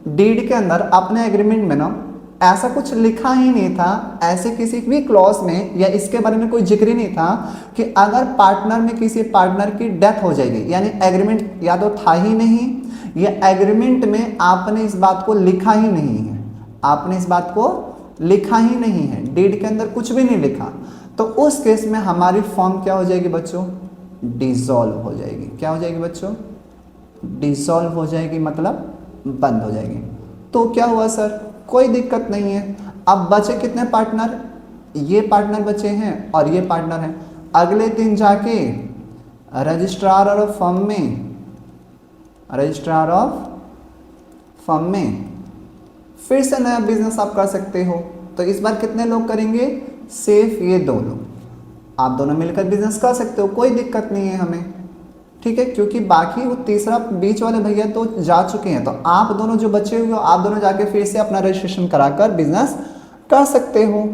डीड के अंदर अपने एग्रीमेंट में ना ऐसा कुछ लिखा ही नहीं था, ऐसे किसी भी क्लॉज में या इसके बारे में कोई जिक्र ही नहीं था कि अगर पार्टनर में किसी पार्टनर की डेथ हो जाएगी, यानी एग्रीमेंट या तो था ही नहीं या एग्रीमेंट में आपने इस बात को लिखा ही नहीं है, आपने इस बात को लिखा ही नहीं है, डीड के अंदर कुछ भी नहीं लिखा, तो उस केस में हमारी फॉर्म क्या हो जाएगी बच्चों, डिसॉल्व हो जाएगी। क्या हो जाएगी बच्चों, डिसॉल्व हो जाएगी, मतलब बंद हो जाएगी। तो क्या हुआ सर, कोई दिक्कत नहीं है। अब बचे कितने पार्टनर, ये पार्टनर बचे हैं और ये पार्टनर हैं। अगले दिन जाके रजिस्ट्रार ऑफ फर्म में, रजिस्ट्रार ऑफ फर्म में फिर से नया बिजनेस आप कर सकते हो। तो इस बार कितने लोग करेंगे, सिर्फ ये दो लोग, आप दोनों मिलकर बिजनेस कर सकते हो, कोई दिक्कत नहीं है हमें, ठीक है। क्योंकि बाकी वो तीसरा बीच वाले भैया तो जा चुके हैं, तो आप दोनों जो बचे हुए हो, आप दोनों जाके फिर से अपना रजिस्ट्रेशन कराकर बिजनेस कर सकते हो,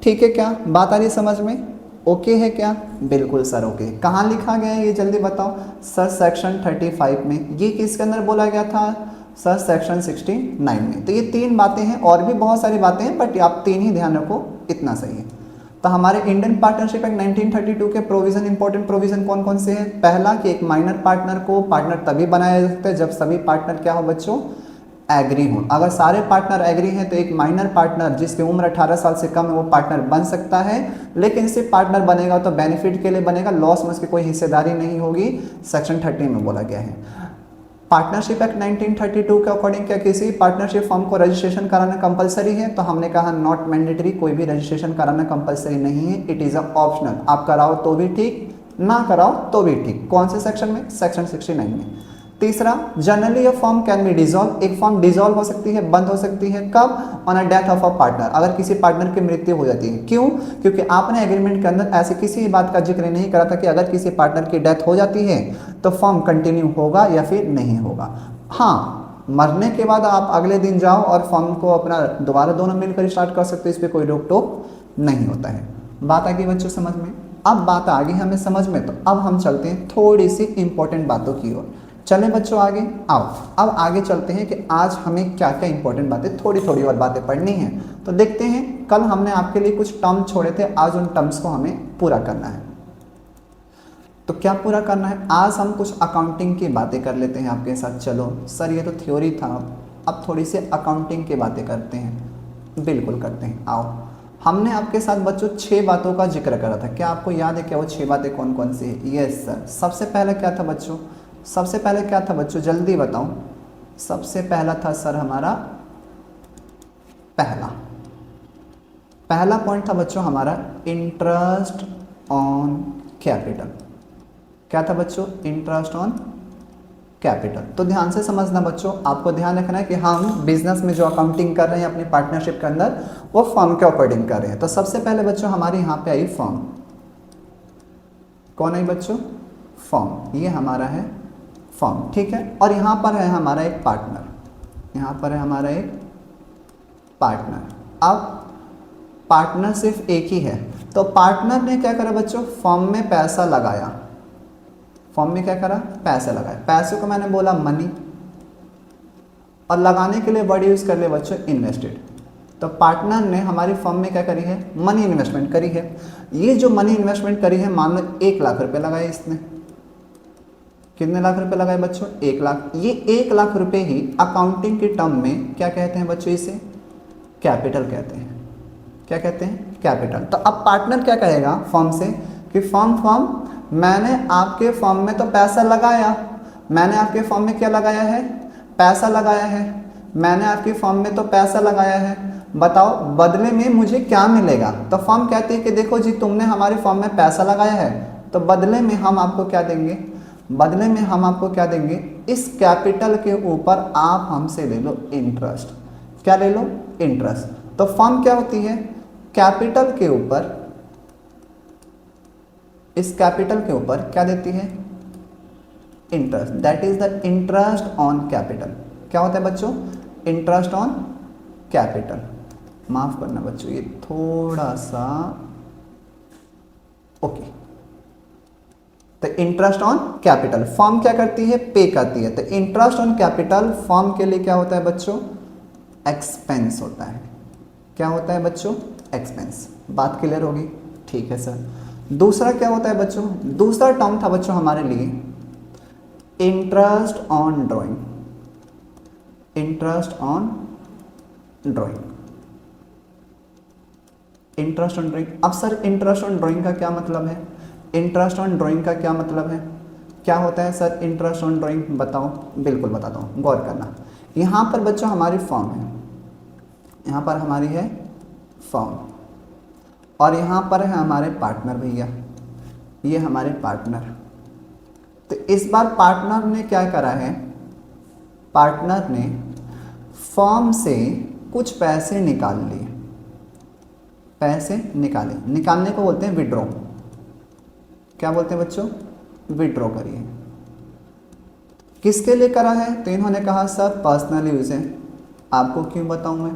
ठीक है। क्या बात आ रही है समझ में, ओके है क्या, बिल्कुल सर ओके। कहाँ लिखा गया है ये जल्दी बताओ सर, सेक्शन 35 में। ये किसके अंदर बोला गया था सर, सेक्शन 69 में। तो ये तीन बातें हैं, और भी बहुत सारी बातें हैं, बट आप तीन ही ध्यान रखो, इतना सही है। तो हमारे इंडियन पार्टनरशिप एक्ट 1932 के प्रोविजन, इंपॉर्टेंट प्रोविजन कौन कौन से हैं। पहला कि एक माइनर पार्टनर को पार्टनर तभी बनाया जा सकता है जब सभी पार्टनर क्या हो बच्चों, एग्री हो। अगर सारे पार्टनर एग्री हैं तो एक माइनर पार्टनर जिसकी उम्र 18 साल से कम है वो पार्टनर बन सकता है, लेकिन सिर्फ पार्टनर बनेगा तो बेनिफिट के लिए बनेगा, लॉस में उसकी कोई हिस्सेदारी नहीं होगी, सेक्शन 30 में बोला गया है। पार्टनरशिप एक्ट 1932 के अकॉर्डिंग क्या किसी पार्टनरशिप फर्म को रजिस्ट्रेशन कराना कंपलसरी है, तो हमने कहा नॉट मैंडेटरी, कोई भी रजिस्ट्रेशन कराना कंपलसरी नहीं है, इट इज़ अ ऑप्शनल। आप कराओ तो भी ठीक, ना कराओ तो भी ठीक। कौन से सेक्शन में, सेक्शन 69 में। तीसरा, generally a firm can be dissolve, एक फर्म डिसॉल्व हो सकती है, बंद हो सकती है, कब, on a death of a partner, अगर किसी पार्टनर की मृत्यु हो जाती है। क्यों, क्योंकि आपने एग्रीमेंट के अंदर ऐसी किसी बात का जिक्र नहीं करा था कि अगर किसी पार्टनर की डेथ हो जाती है तो फर्म कंटिन्यू होगा या फिर नहीं होगा। हाँ, मरने के बाद आप अगले दिन जाओ और फर्म को अपना दोबारा दोनों मिलकर स्टार्ट कर सकते हो, इस पर कोई रोक टोक नहीं होता है। बात आ गई बच्चों समझ में। अब बात आ गई हमें समझ में, तो अब हम चलते हैं थोड़ी सी इंपॉर्टेंट बातों की ओर। चले बच्चों आगे आओ, अब आगे चलते हैं कि आज हमें क्या क्या इंपॉर्टेंट बातें, थोड़ी थोड़ी और बातें पढ़नी है। तो देखते हैं, कल हमने आपके लिए कुछ टर्म छोड़े थे, आज उन टर्म्स को हमें पूरा करना है। तो क्या पूरा करना है, आज हम कुछ अकाउंटिंग की बातें कर लेते हैं आपके साथ। चलो सर ये तो थ्योरी था, अब थोड़ी सी अकाउंटिंग की बातें करते हैं, बिल्कुल करते हैं। आओ, हमने आपके साथ बच्चों 6 बातों का जिक्र करा था, क्या आपको याद है क्या वो 6 बातें कौन कौन सी है। यस सर, सबसे पहले क्या था बच्चों, सबसे पहले क्या था बच्चों, जल्दी बताओ। सबसे पहला था सर हमारा पहला पॉइंट था बच्चों हमारा इंटरेस्ट ऑन कैपिटल। क्या था बच्चों, इंटरेस्ट ऑन कैपिटल। तो ध्यान से समझना बच्चों, आपको ध्यान रखना है कि हम बिजनेस में जो अकाउंटिंग कर रहे हैं अपनी पार्टनरशिप के अंदर, वो फर्म के अकॉर्डिंग कर रहे हैं। तो सबसे पहले बच्चों हमारे यहाँ पे आई फर्म। कौन आई बच्चों, फर्म, ये हमारा है फर्म, ठीक है। और यहाँ पर है हमारा एक पार्टनर, यहाँ पर है हमारा एक पार्टनर। अब पार्टनर सिर्फ एक ही है, तो पार्टनर ने क्या करा बच्चों, फर्म में पैसा लगाया। फर्म में क्या करा, पैसा लगाया। पैसे को मैंने बोला मनी, और लगाने के लिए वर्ड यूज कर लिया बच्चों इन्वेस्टेड। तो पार्टनर ने हमारी फर्म में क्या करी है, मनी इन्वेस्टमेंट करी है। ये जो मनी इन्वेस्टमेंट करी है, मान लो 1 लाख रुपए लगाए इसने। कितने लाख रुपए लगाए बच्चों, 1 लाख। ये 1 लाख रुपए ही अकाउंटिंग के टर्म में क्या कहते हैं बच्चों, इसे कैपिटल कहते हैं। क्या कहते हैं, कैपिटल। तो अब पार्टनर क्या कहेगा फर्म से कि फर्म मैंने आपके फर्म में तो पैसा लगाया, मैंने आपके फर्म में क्या लगाया है, पैसा लगाया है, मैंने आपकी फर्म में तो पैसा लगाया है, बताओ बदले में मुझे क्या मिलेगा। तो फर्म कहती है कि देखो जी तुमने हमारे फर्म में पैसा लगाया है, तो बदले में हम आपको क्या देंगे, बदले में हम आपको क्या देंगे, इस कैपिटल के ऊपर आप हमसे ले लो इंटरेस्ट। क्या ले लो, इंटरेस्ट। तो फर्म क्या होती है, कैपिटल के ऊपर, इस कैपिटल के ऊपर क्या देती है, interest. That is the interest on capital. क्या होता है बच्चों, इंटरेस्ट ऑन कैपिटल। माफ करना बच्चों ये थोड़ा सा, ओके। तो इंटरेस्ट ऑन कैपिटल फर्म क्या करती है, पे करती है। तो इंटरेस्ट ऑन कैपिटल फर्म के लिए क्या होता है बच्चों, एक्सपेंस होता है। क्या होता है बच्चों, एक्सपेंस। बात क्लियर होगी, ठीक है सर। दूसरा क्या होता है बच्चों, दूसरा टर्म था बच्चों हमारे लिए interest on drawing. Interest on drawing, interest on drawing. अब सर इंटरेस्ट ऑन ड्राइंग का क्या मतलब है, इंटरेस्ट ऑन ड्राइंग का क्या मतलब है, क्या होता है सर इंटरेस्ट ऑन ड्राइंग, बताओ। बिल्कुल बताता हूँ, गौर करना। यहाँ पर बच्चों हमारी फर्म है, यहाँ पर हमारी है फर्म, और यहाँ पर है हमारे पार्टनर भैया, ये हमारे पार्टनर। तो इस बार पार्टनर ने क्या करा है, पार्टनर ने फर्म से कुछ पैसे निकाल लिए, पैसे निकाले, निकालने को बोलते हैं विड्रॉ। क्या बोलते हैं बच्चों, विड्रॉ करिए। किसके लिए करा है, तो इन्होंने कहा सर पर्सनल यूज है, आपको क्यों बताऊं मैं।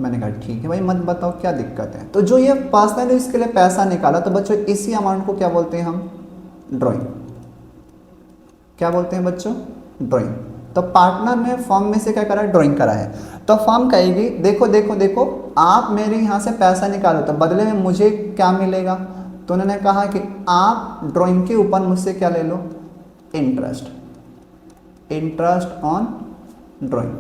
मैंने कहा ठीक है भाई मत बताओ, क्या दिक्कत है। तो जो ये पर्सनल यूज के लिए पैसा निकाला, तो बच्चों इसी अमाउंट को क्या बोलते हैं हम, ड्राइंग। क्या बोलते हैं बच्चों, ड्राइंग। तो पार्टनर ने फर्म में से क्या करा, ड्राइंग करा है। तो फर्म कहेगी देखो देखो देखो आप मेरे यहाँ से पैसा निकालो, तो बदले में मुझे क्या मिलेगा। तो उन्होंने कहा कि आप ड्राइंग के ऊपर मुझसे क्या ले लो, interest, interest on drawing,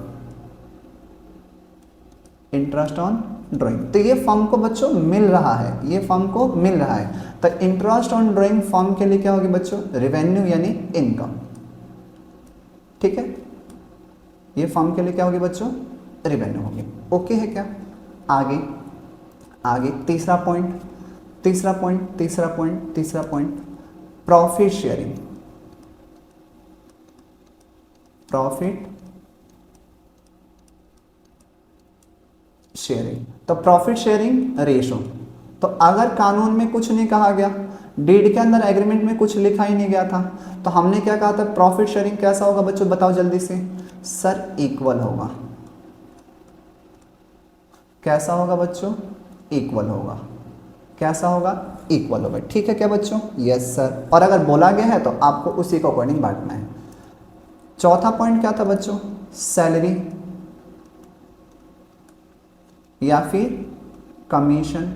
interest on drawing. तो ये फर्म को बच्चों मिल रहा है, ये फर्म को मिल रहा है। तो इंटरेस्ट ऑन ड्राइंग फर्म के लिए क्या होगी बच्चों, रेवेन्यू यानी इनकम। ठीक है, ये फर्म के लिए क्या होगी बच्चों, रेवेन्यू होगी। ओके है क्या। आगे आगे तीसरा पॉइंट, तीसरा पॉइंट, तीसरा पॉइंट, तीसरा point, profit sharing. Profit sharing, तो प्रॉफिट शेयरिंग रेशो। तो अगर कानून में कुछ नहीं कहा गया, डीड के अंदर एग्रीमेंट में कुछ लिखा ही नहीं गया था, तो हमने क्या कहा था, प्रॉफिट शेयरिंग कैसा होगा बच्चों, बताओ जल्दी से। सर इक्वल होगा। कैसा होगा बच्चों, इक्वल होगा। कैसा होगा, इक्वल होगा। ठीक है क्या बच्चों, यस सर। और अगर बोला गया है तो आपको उसी को अकॉर्डिंग बांटना है। चौथा पॉइंट क्या था बच्चों, सैलरी या फिर कमीशन,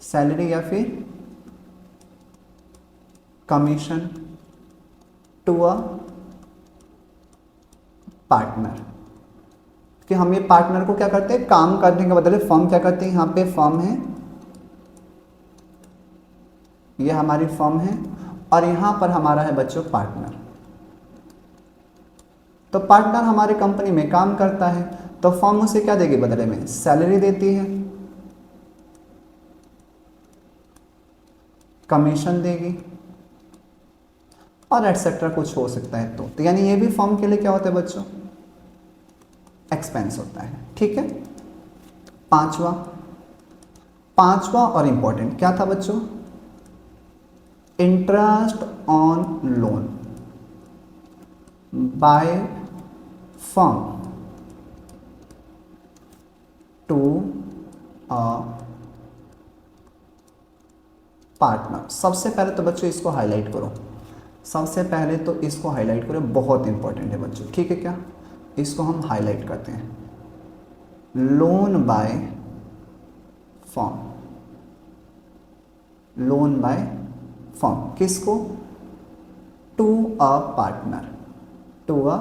सैलरी या फिर कमीशन टू अ पार्टनर। कि हम ये पार्टनर को क्या करते हैं, काम करने के बदले फर्म क्या करती है, यहाँ पे फर्म है, ये हमारी फर्म है, और यहाँ पर हमारा है बच्चों पार्टनर। तो पार्टनर हमारी कंपनी में काम करता है, तो फर्म उसे क्या देगी बदले में, सैलरी देती है, कमीशन देगी, और एटसेट्रा कुछ हो सकता है। तो यानी ये भी फर्म के लिए क्या होता है बच्चों, एक्सपेंस होता है। ठीक है। पांचवा, पांचवा और इंपॉर्टेंट क्या था बच्चों, interest on loan by firm to a partner. सबसे पहले तो बच्चों इसको हाईलाइट करो, सबसे पहले तो इसको हाईलाइट करो, बहुत इंपॉर्टेंट है बच्चों। ठीक है क्या, इसको हम हाईलाइट करते हैं, loan by firm, loan by firm. किसको, to a partner, to a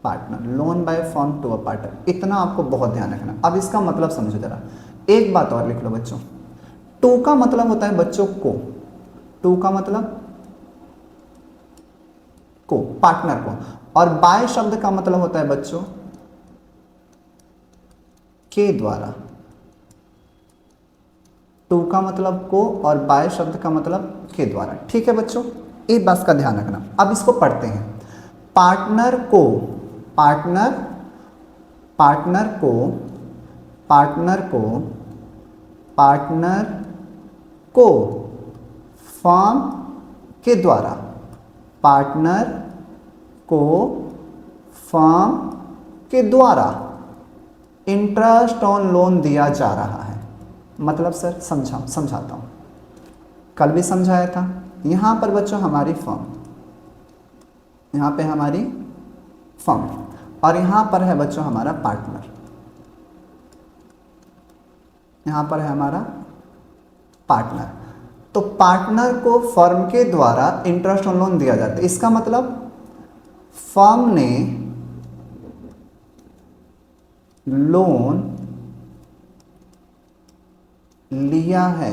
partner, loan by firm to a partner. इतना आपको बहुत ध्यान रखना। अब इसका मतलब समझो जरा, एक बात और लिख लो बच्चों, टू का मतलब होता है बच्चों को, टू का मतलब को, पार्टनर को, और बाय शब्द का मतलब होता है बच्चों के द्वारा, टू का मतलब को और बाय शब्द का मतलब के द्वारा। ठीक है बच्चों, एक बात का ध्यान रखना। अब इसको पढ़ते हैं। पार्टनर को, पार्टनर, पार्टनर को, पार्टनर को, पार्टनर को फर्म के द्वारा, पार्टनर को फर्म के द्वारा इंटरेस्ट ऑन लोन दिया जा रहा है। मतलब सर समझाता हूँ, कल भी समझाया था। यहाँ पर बच्चों हमारी फर्म, यहाँ पे हमारी फर्म, और यहाँ पर है बच्चों हमारा पार्टनर, यहाँ पर है हमारा पार्टनर। तो पार्टनर को फर्म के द्वारा इंटरेस्ट ऑन लोन दिया जाता है। इसका मतलब फर्म ने लोन लिया है,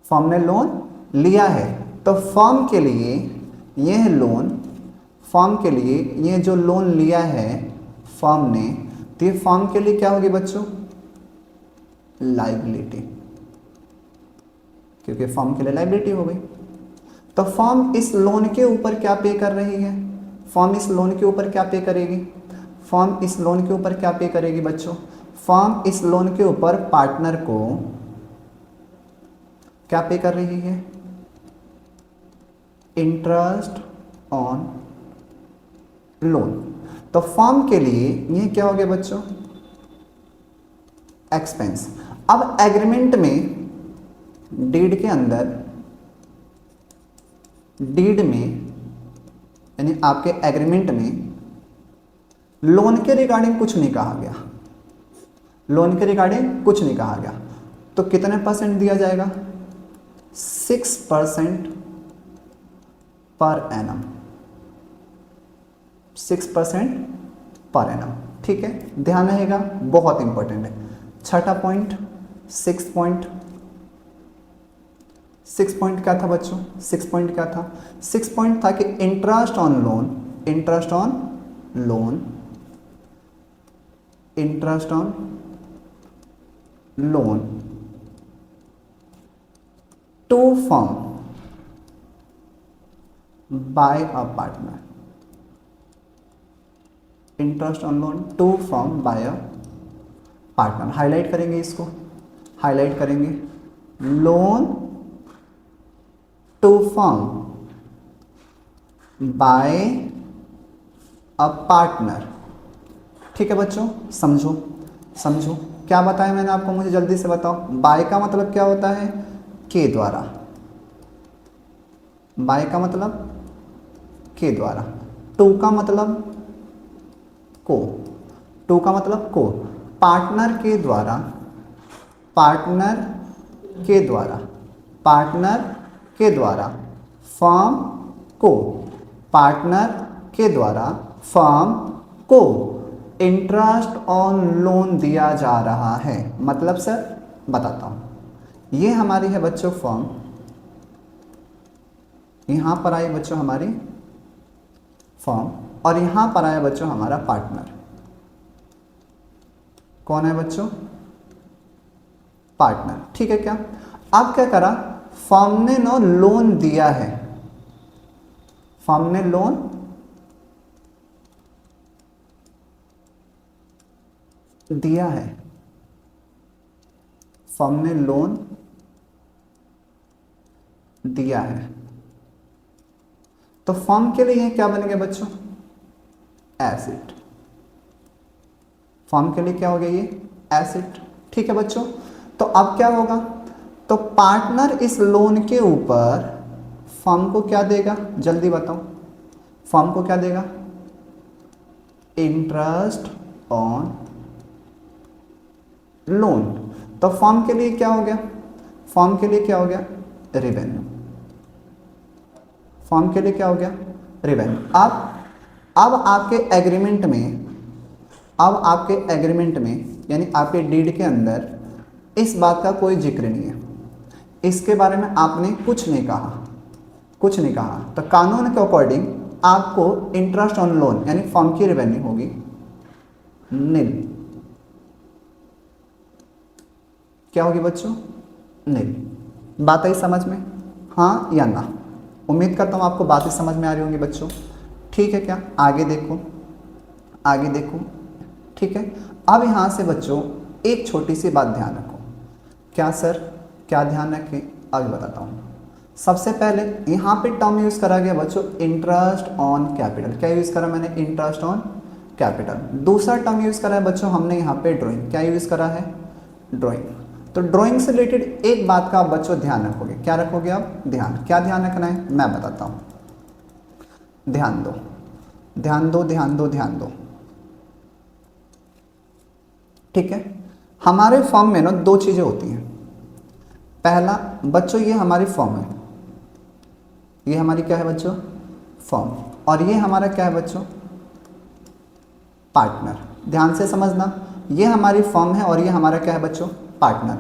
फर्म ने लोन लिया है, तो फर्म के लिए यह लोन, फर्म के लिए ये जो लोन लिया है फर्म ने, तो ये फर्म के लिए क्या होगी बच्चों? लायबिलिटी, क्योंकि फर्म के लिए लायबिलिटी हो गई। तो फर्म इस लोन के ऊपर क्या पे कर रही है? फर्म इस लोन के ऊपर क्या पे करेगी? फर्म इस लोन के ऊपर क्या पे करेगी बच्चों? फर्म इस लोन के ऊपर पार्टनर को क्या पे कर रही है? Interest on loan. तो फर्म के लिए ये क्या हो गया बच्चों? एक्सपेंस। अब एग्रीमेंट में, डीड के अंदर, डीड में यानी आपके एग्रीमेंट में लोन के रिगार्डिंग कुछ नहीं कहा गया, लोन के रिगार्डिंग कुछ नहीं कहा गया। तो कितने परसेंट दिया जाएगा? 6% पर एनम, 6% पर एनम। ठीक है, ध्यान रहेगा, बहुत इंपॉर्टेंट है। छठा पॉइंट, 6 पॉइंट, 6 पॉइंट क्या था बच्चों? 6 पॉइंट क्या था? 6 पॉइंट था कि interest on loan, interest on loan, interest on loan to firm by a partner, interest on loan to firm by a partner. Highlight करेंगे इसको, हाईलाइट करेंगे। Loan to firm by a partner. ठीक है बच्चों, समझो समझो क्या बताया मैंने आपको, मुझे जल्दी से बताओ। बाय का मतलब क्या होता है? के द्वारा, बाय का मतलब के द्वारा। टू का मतलब को, टू का मतलब को, पार्टनर के द्वारा, पार्टनर के द्वारा, पार्टनर के द्वारा फर्म को, पार्टनर के द्वारा फर्म को इंटरेस्ट ऑन लोन दिया जा रहा है। मतलब सर बताता हूं, ये हमारी है बच्चों फर्म, यहां पर आई बच्चों हमारी फर्म, और यहां पर आया बच्चों हमारा पार्टनर। कौन है बच्चों? पार्टनर। ठीक है क्या? अब क्या करा? फर्म ने नो लोन दिया है, फर्म ने लोन दिया है, फर्म ने लोन दिया है। तो फर्म के लिए क्या बन गया बच्चों? एसेट। फर्म के लिए क्या हो गया? ये एसेट। ठीक है बच्चों, तो अब क्या होगा? तो पार्टनर इस लोन के ऊपर फर्म को क्या देगा? जल्दी बताओ, फर्म को क्या देगा? Interest on loan. तो फर्म के लिए क्या हो गया? फर्म के लिए क्या हो गया? रेवेन्यू। फर्म के लिए क्या हो गया? रेवेन्यू। अब आपके एग्रीमेंट में, अब आपके एग्रीमेंट में यानी आपके डीड के अंदर इस बात का कोई जिक्र नहीं है, इसके बारे में आपने कुछ नहीं कहा, कुछ नहीं कहा। तो कानून के अकॉर्डिंग आपको इंटरेस्ट ऑन लोन यानी फर्म की रेवेन्यू होगी, नील। क्या होगी बच्चों? नील। बात आई समझ में? हाँ या ना? उम्मीद करता हूँ आपको बातें समझ में आ रही होंगी बच्चों। ठीक है क्या? आगे देखो, आगे देखो। ठीक है, अब यहाँ से बच्चों एक छोटी सी बात ध्यान रखो। क्या सर? क्या ध्यान रखें? आगे बताता हूँ। सबसे पहले यहाँ पे टर्म यूज़ करा गया बच्चों इंटरेस्ट ऑन कैपिटल। क्या यूज़ करा मैंने? Interest on capital. दूसरा टर्म यूज़ करा है बच्चों हमने यहाँ पे ड्राइंग। क्या यूज़ करा है? ड्राइंग। तो ड्राइंग से रिलेटेड एक बात का आप बच्चों ध्यान रखोगे। क्या रखोगे आप? ध्यान। क्या ध्यान रखना है मैं बताता हूँ। ध्यान दो, ध्यान दो, ध्यान दो, ध्यान दो। ठीक है, हमारे फॉर्म में ना दो चीज़ें होती हैं। पहला बच्चों ये हमारी फॉर्म है, ये हमारी क्या है बच्चों? फॉर्म। और ये हमारा क्या है बच्चों? पार्टनर। ध्यान से समझना, ये हमारी फॉर्म है और ये हमारा क्या है बच्चों? पार्टनर।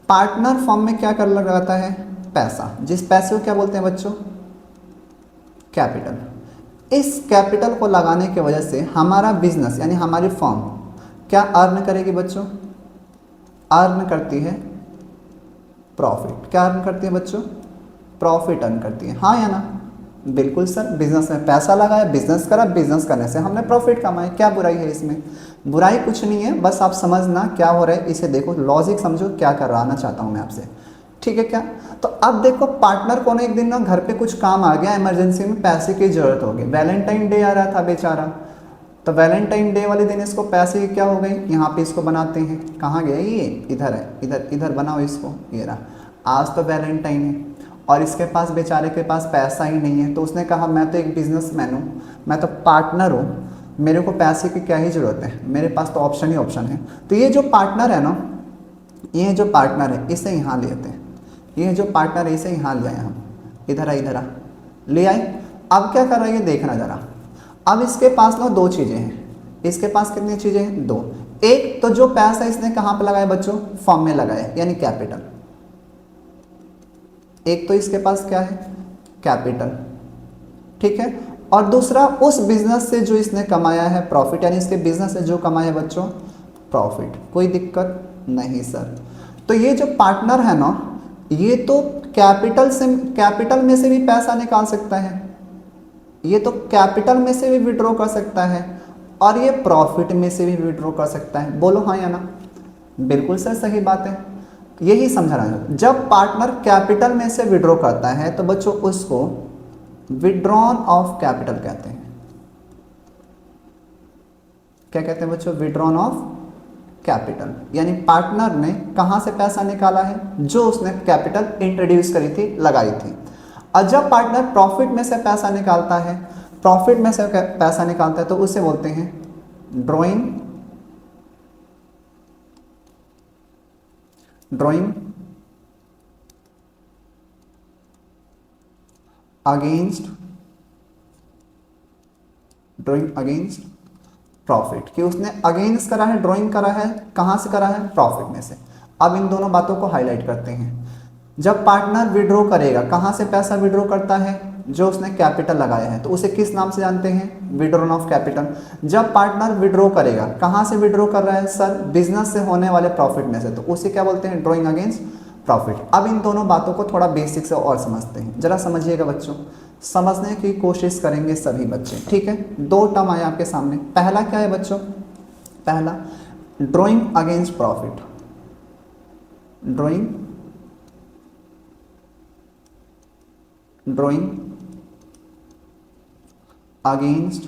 पार्टनर फॉर्म में क्या कर लगाता है? पैसा। जिस पैसे को क्या बोलते हैं बच्चों? कैपिटल। इस कैपिटल को लगाने की वजह से हमारा बिजनेस यानी हमारी फॉर्म क्या अर्न करेगी बच्चों? अर्न करती है प्रॉफिट। क्या अर्न करती है बच्चों? प्रॉफिट अर्न करती है। हाँ या ना? बिल्कुल सर, बिजनेस में पैसा लगाया, बिजनेस करा, बिजनेस करने से हमने प्रॉफिट कमाया। क्या बुराई है इसमें? बुराई कुछ नहीं है, बस आप समझना क्या हो रहा है इसे देखो, लॉजिक समझो क्या कराना चाहता हूँ मैं आपसे। ठीक है क्या? तो अब देखो पार्टनर को ना एक दिन ना घर पे कुछ काम आ गया, इमरजेंसी में पैसे की जरूरत हो गई। वैलेंटाइन डे आ रहा था बेचारा, तो वैलेंटाइन डे वाले दिन इसको पैसे की क्या हो गई? यहाँ पे इसको बनाते हैं। कहाँ गया ये? इधर है, इधर इधर बनाओ इसको। ये रहा, आज तो वैलेंटाइन है और इसके पास बेचारे के पास पैसा ही नहीं है। तो उसने कहा मैं तो एक बिजनेसमैन हूँ, मैं तो पार्टनर हूँ, मेरे को पैसे की क्या ही ज़रूरत है, मेरे पास तो ऑप्शन ही ऑप्शन है। तो ये जो पार्टनर है ना, ये जो पार्टनर है इसे यहाँ ले आते हैं। ये जो पार्टनर है इसे यहाँ ले आए हम, इधर आ, इधर आ, ले आए। अब क्या कर रहा है ये देखना ज़रा। अब इसके पास ना दो चीज़ें हैं। इसके पास कितनी चीज़ें हैं? दो। एक तो जो पैसा इसने कहाँ पर लगाया बच्चों? फॉर्म में लगाया यानी कैपिटल। एक तो इसके पास क्या है? कैपिटल। ठीक है, और दूसरा उस बिजनेस से जो इसने कमाया है प्रॉफिट, यानी इसके बिजनेस से जो कमाया है बच्चों प्रॉफिट। कोई दिक्कत नहीं सर। तो ये जो पार्टनर है ना, ये तो कैपिटल में से भी पैसा निकाल सकता है, ये तो कैपिटल में से भी विड्रॉ कर सकता है और ये प्रॉफिट में से भी विड्रॉ कर सकता है। बोलो हाँ या ना? बिल्कुल सर सही बात है, यही समझा रहा हूं। जब पार्टनर कैपिटल में से विड्रॉ करता है तो बच्चों उसको विड्रॉन ऑफ कैपिटल कहते हैं। क्या कहते हैं बच्चों? Withdrawn of capital. यानी पार्टनर ने कहां से पैसा निकाला है? जो उसने कैपिटल इंट्रोड्यूस करी थी, लगाई थी। और जब पार्टनर प्रॉफिट में से पैसा निकालता है, प्रॉफिट में से पैसा निकालता है तो उसे बोलते हैं ड्रॉइंग अगेंस्ट प्रॉफिट। कि उसने अगेंस्ट करा है, ड्राइंग करा है, कहां से करा है? प्रॉफिट में से। अब इन दोनों बातों को हाईलाइट करते हैं। जब पार्टनर विड्रॉ करेगा, कहां से पैसा विड्रॉ करता है? जो उसने कैपिटल लगाया है, तो उसे किस नाम से जानते हैं? Withdrawn of capital. जब पार्टनर विड्रॉ करेगा, कहां से विड्रॉ कर रहा है सर? बिजनेस से होने वाले प्रॉफिट में से, तो उसे क्या बोलते हैं? Drawing against profit. अब इन दोनों बातों को थोड़ा बेसिक से और समझते हैं। जरा समझिएगा बच्चों, समझने की कोशिश करेंगे सभी बच्चे। ठीक है, दो टर्म आए आपके सामने। पहला क्या है बच्चों? पहला drawing against profit. Drawing against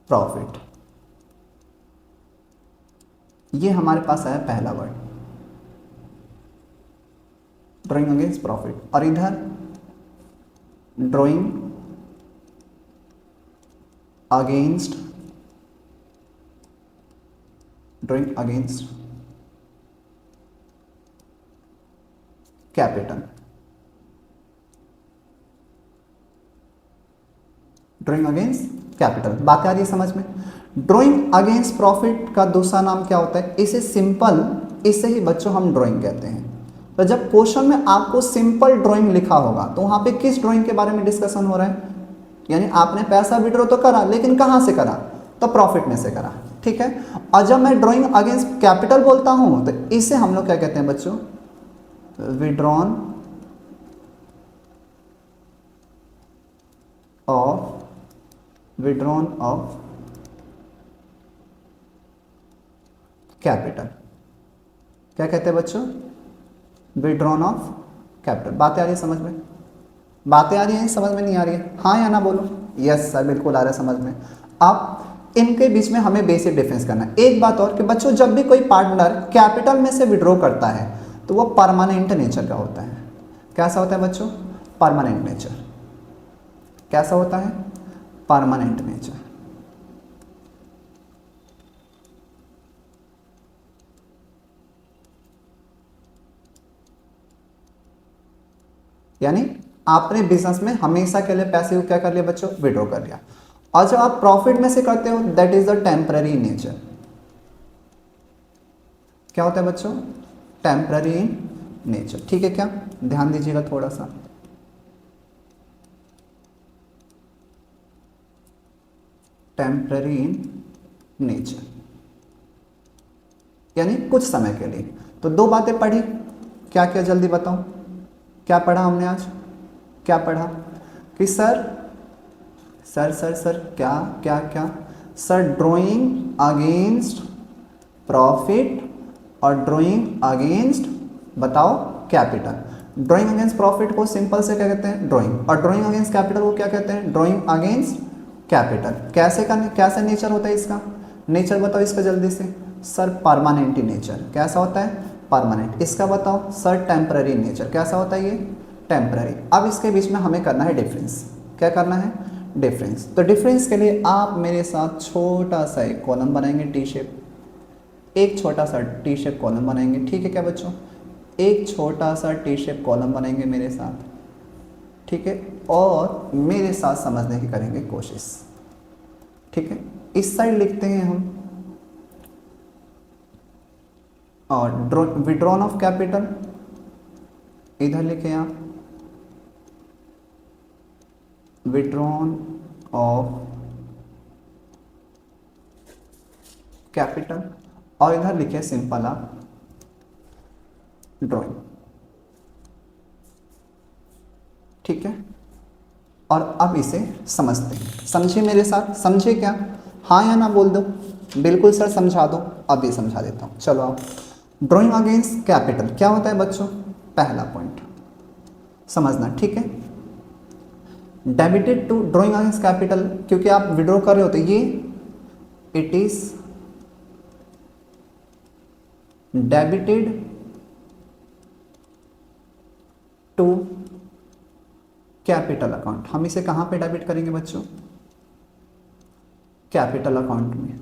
profit, ये हमारे पास आया पहला वर्ड, ड्रॉइंग अगेंस्ट प्रॉफिट। और इधर drawing against capital. Drawing against capital. बात आ रही है समझ में? ड्रॉइंग अगेंस्ट प्रॉफिट का दूसरा नाम क्या होता है? इसे सिंपल, इसे ही बच्चों हम ड्राइंग कहते हैं। तो जब क्वेश्चन में आपको सिंपल ड्राइंग लिखा होगा तो वहां पे किस ड्राइंग के बारे में डिस्कशन हो रहा है? यानी आपने पैसा विड्रॉ तो करा, लेकिन कहाँ से करा, तो प्रॉफिट में से करा, ठीक है। और जब मैं ड्रॉइंग अगेंस्ट कैपिटल बोलता हूं तो इसे हम लोग क्या कहते हैं बच्चों, विड्रॉन ऑफ कैपिटल, क्या कहते हैं बच्चों, विड्रॉन ऑफ कैपिटल। बातें आ रही है समझ में, बातें आ रही हैं, समझ में नहीं आ रही है, हाँ या ना बोलो। यस सर, बिल्कुल आ रहा है समझ में। अब इनके बीच में हमें बेसिक डिफरेंस करना है। एक बात और कि बच्चों, जब भी कोई पार्टनर कैपिटल में से विड्रॉ करता है तो वो परमानेंट नेचर का होता है। कैसा होता है बच्चों, परमानेंट नेचर। कैसा होता है, परमानेंट नेचर। यानी आपने बिजनेस में हमेशा के लिए पैसे को क्या कर लिया बच्चों, विड्रॉ कर लिया। और जब आप प्रॉफिट में से करते हो that is the temporary nature. क्या होता है बच्चों, टेम्पररी इन नेचर, ठीक है। क्या ध्यान दीजिएगा थोड़ा सा, टेम्पररी इन नेचर यानी कुछ समय के लिए। तो दो बातें पढ़ी, क्या क्या जल्दी बताओ, क्या पढ़ा हमने आज, क्या पढ़ा कि सर सर सर सर क्या क्या क्या सर, ड्राइंग अगेंस्ट प्रॉफिट और ड्राइंग अगेंस्ट बताओ कैपिटल। ड्राइंग अगेंस्ट प्रॉफिट को सिंपल से क्या कहते हैं, ड्राइंग, और ड्राइंग अगेंस्ट कैपिटल को क्या कहते हैं, ड्राइंग अगेंस्ट कैपिटल। कैसे करने, कैसे नेचर होता है इसका, नेचर बताओ इसका जल्दी से सर, परमानेंट नेचर। कैसा होता है, परमानेंट। इसका बताओ सर, टेम्पररी नेचर। कैसा होता है ये, टेम्पररी। अब इसके बीच में हमें करना है डिफरेंस। क्या करना है, डिफरेंस। तो डिफरेंस के लिए आप मेरे साथ छोटा सा एक कॉलम बनाएंगे, टी शेप, एक छोटा सा टी शेप कॉलम बनाएंगे, ठीक है क्या बच्चों, एक छोटा सा टी शेप कॉलम बनाएंगे मेरे साथ, ठीक है। और मेरे साथ समझने की करेंगे कोशिश, ठीक है। इस साइड लिखते हैं हम और विड्रॉन ऑफ कैपिटल, इधर लिखे आप विड्रॉन ऑफ कैपिटल, और इधर लिखे सिंपल आप ड्राइंग, ठीक है। और अब इसे समझते हैं, समझे मेरे साथ, समझे क्या, हाँ या ना बोल दो, बिल्कुल सर समझा दो। अब ये समझा देता हूँ, चलो आप। ड्राइंग अगेंस्ट कैपिटल क्या होता है बच्चों, पहला पॉइंट समझना, ठीक है। Debited to drawing against capital, क्योंकि आप विड्रॉ कर रहे हो तो ये it is debited to capital account. हम इसे कहां पे डेबिट करेंगे बच्चों, कैपिटल अकाउंट में।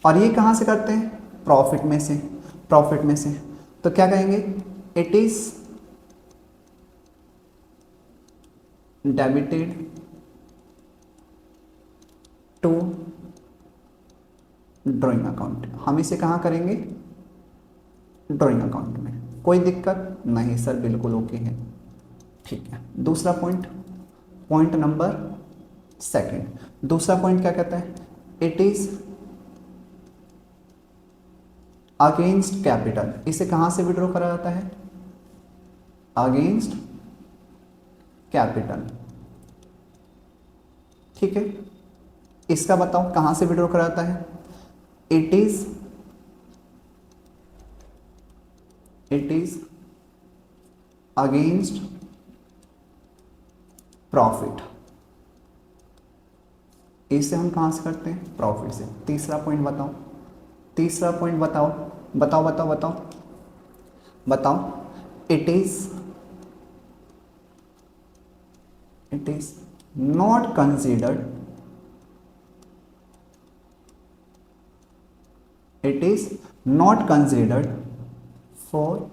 और ये कहां से करते हैं, प्रॉफिट में से, प्रॉफिट में से। तो क्या कहेंगे, it is debited to drawing account. हम इसे कहां करेंगे, ड्राइंग अकाउंट में। कोई दिक्कत नहीं सर, बिल्कुल ओके है, ठीक है। दूसरा पॉइंट, पॉइंट नंबर सेकंड, दूसरा पॉइंट क्या कहता है, इट इज अगेंस्ट कैपिटल। इसे कहां से विड्रॉ करा जाता है, अगेंस्ट कैपिटल, ठीक है। इसका बताओ कहां से विड्रॉ करा जाता है, इट इज अगेंस्ट प्रॉफिट। इसे हम कहां से करते हैं, प्रॉफिट से। तीसरा पॉइंट बताओ, तीसरा पॉइंट बताओ बताओ बताओ बताओ बताओ, it is not considered, it is not considered for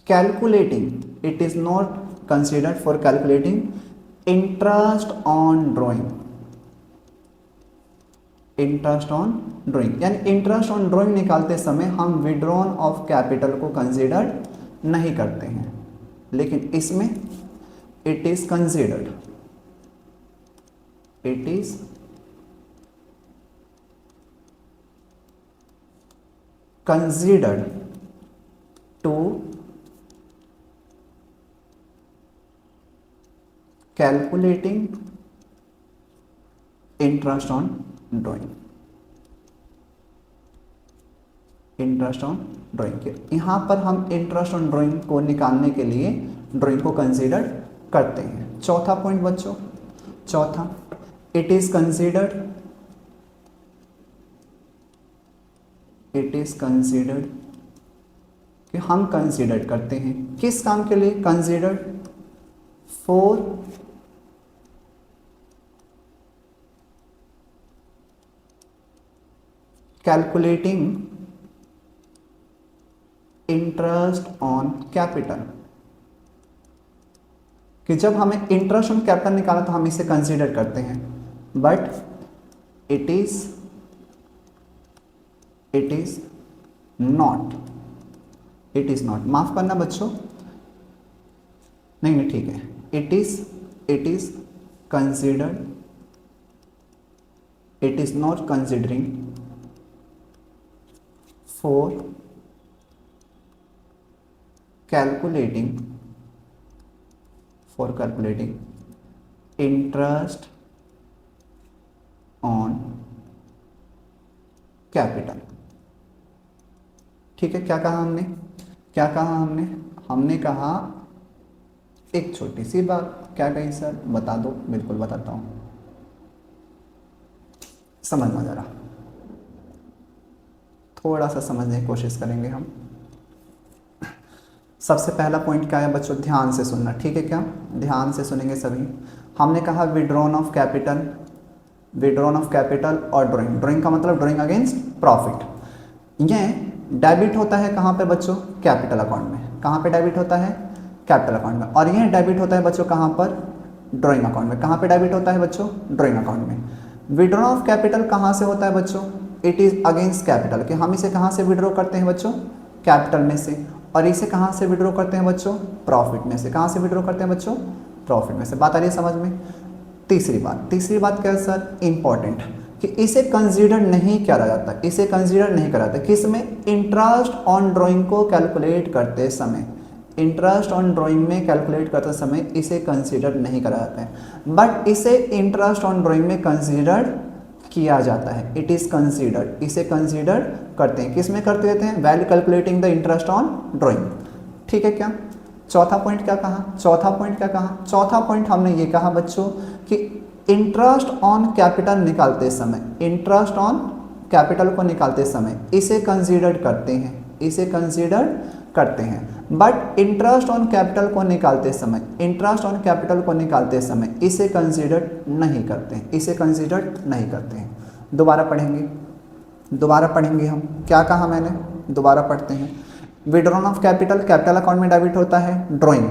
calculating, it is not considered for calculating interest on drawing, interest on drawing. यानी इंटरेस्ट ऑन ड्राइंग निकालते समय हम विड्रॉन ऑफ कैपिटल को कंसीडर नहीं करते हैं, लेकिन इसमें it is considered, it is considered to calculating interest on drawing, interest on drawing के यहाँ पर हम इंटरेस्ट ऑन ड्राइंग को निकालने के लिए ड्राइंग को कंसीडर करते हैं। चौथा पॉइंट बच्चों, चौथा, it is considered, it is considered कि हम कंसीडर करते हैं किस काम के लिए, considered for calculating interest on capital, कि जब हमें इंटरेस्ट ऑन कैपिटल निकाला तो हम इसे कंसीडर करते हैं, but it is not, it is not, माफ करना बच्चों, नहीं ठीक है, it is considered, it is not considering for calculating interest on capital। ठीक है, क्या कहा हमने, क्या कहा हमने, हमने कहा एक छोटी सी बात, क्या कही सर, बता दो, बिल्कुल बताता हूं, समझना जरा, थोड़ा सा समझने की कोशिश करेंगे हम। सबसे पहला पॉइंट क्या है बच्चों, ध्यान से सुनना, ठीक है क्या, ध्यान से सुनेंगे सभी। हमने कहा withdrawn of capital, withdrawn of capital और ड्राइंग, ड्राइंग का मतलब ड्राइंग अगेंस्ट प्रॉफिट। ये डेबिट होता है कहाँ पे बच्चों, कैपिटल अकाउंट में, कहाँ पे डेबिट होता है, कैपिटल अकाउंट में, और ये डेबिट होता है बच्चों कहाँ पर, ड्राइंग अकाउंट में। कहाँ पे डेबिट होता है बच्चों, ड्राइंग अकाउंट में। विड्रॉन ऑफ कैपिटल कहाँ से होता है बच्चों, इट इज अगेंस्ट कैपिटल, कि हम इसे कहाँ से विड्रॉ करते हैं बच्चों, कैपिटल में से, और इसे कहाँ से विड्रॉ करते हैं बच्चों, प्रॉफिट में से। कहाँ से विड्रॉ करते हैं बच्चों, प्रॉफिट में से। बात आ रही है समझ में। तीसरी बात क्या है सर, इंपॉर्टेंट, कि इसे कंसीडर नहीं करा जाता, इसे कंसीडर नहीं करा जाता किसमें, इंटरेस्ट ऑन ड्राइंग को कैलकुलेट करते समय, इंटरेस्ट ऑन ड्राइंग में कैलकुलेट करते समय इसे कंसीडर नहीं करा जाता है, बट इसे इंटरेस्ट ऑन ड्राइंग में कंसीडर किया जाता है, इट इज कंसीडर्ड, इसे कंसीडर करते हैं, किसमें करते रहते हैं, value calculating the interest on drawing. ठीक है क्या, चौथा पॉइंट क्या कहा, चौथा पॉइंट क्या कहा, चौथा पॉइंट हमने ये कहा बच्चों कि इंटरेस्ट ऑन कैपिटल निकालते समय, इंटरेस्ट ऑन कैपिटल को निकालते समय इसे कंसीडर करते हैं, इसे कंसीडर करते हैं, बट इंटरेस्ट ऑन कैपिटल को निकालते समय, इंटरेस्ट ऑन कैपिटल को निकालते समय इसे कंसीडर नहीं करते हैं, इसे कंसीडर नहीं करते हैं। दोबारा पढ़ेंगे हम, क्या कहा मैंने, दोबारा पढ़ते हैं। Withdrawn of capital, capital account में डेबिट होता है drawing,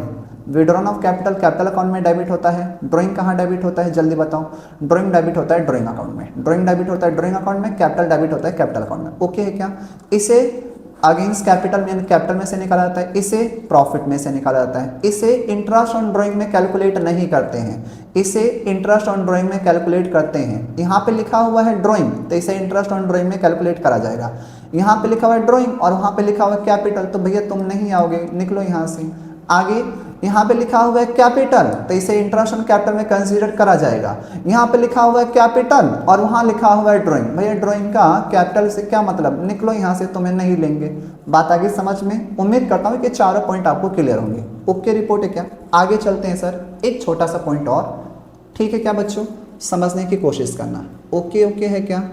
withdrawn of capital, capital account में डेबिट होता है ड्राइंग। कहाँ डेबिट होता है जल्दी बताओ, ड्राइंग डेबिट होता है ड्राइंग अकाउंट में, ड्राइंग डेबिट होता है ड्राइंग अकाउंट में, कैपिटल डेबिट होता है कैपिटल अकाउंट में। ओके है क्या, इसे अगेंस्ट कैपिटल में, कैपिटल में से निकाला जाता है, इसे प्रॉफिट में से निकाला जाता है, इसे इंटरेस्ट ऑन ड्राइंग में कैलकुलेट नहीं करते हैं, इसे इंटरेस्ट ऑन ड्राइंग में कैलकुलेट करते हैं। यहाँ पे लिखा हुआ है ड्राइंग तो इसे इंटरेस्ट ऑन ड्राइंग में कैलकुलेट करा जाएगा, यहाँ पे लिखा हुआ है ड्राइंग और वहाँ पे लिखा हुआ है कैपिटल, तो भैया तुम नहीं आओगे, निकलो यहाँ से। आगे यहाँ पे लिखा हुआ है कैपिटल तो इसे इंटरेस्ट ऑन कैपिटल में कंसीडर करा जाएगा, यहाँ पे लिखा हुआ है कैपिटल और वहाँ लिखा हुआ है ड्राइंग, भैया ड्राइंग का कैपिटल से क्या मतलब, निकलो यहाँ से, तुम्हें नहीं लेंगे। बात आगे समझ में, उम्मीद करता हूँ कि चारों पॉइंट आपको क्लियर होंगे। ओके रिपोर्ट है क्या, आगे चलते हैं सर, एक छोटा सा पॉइंट और, ठीक है क्या बच्चों, समझने की कोशिश करना। ओके ओके है क्या,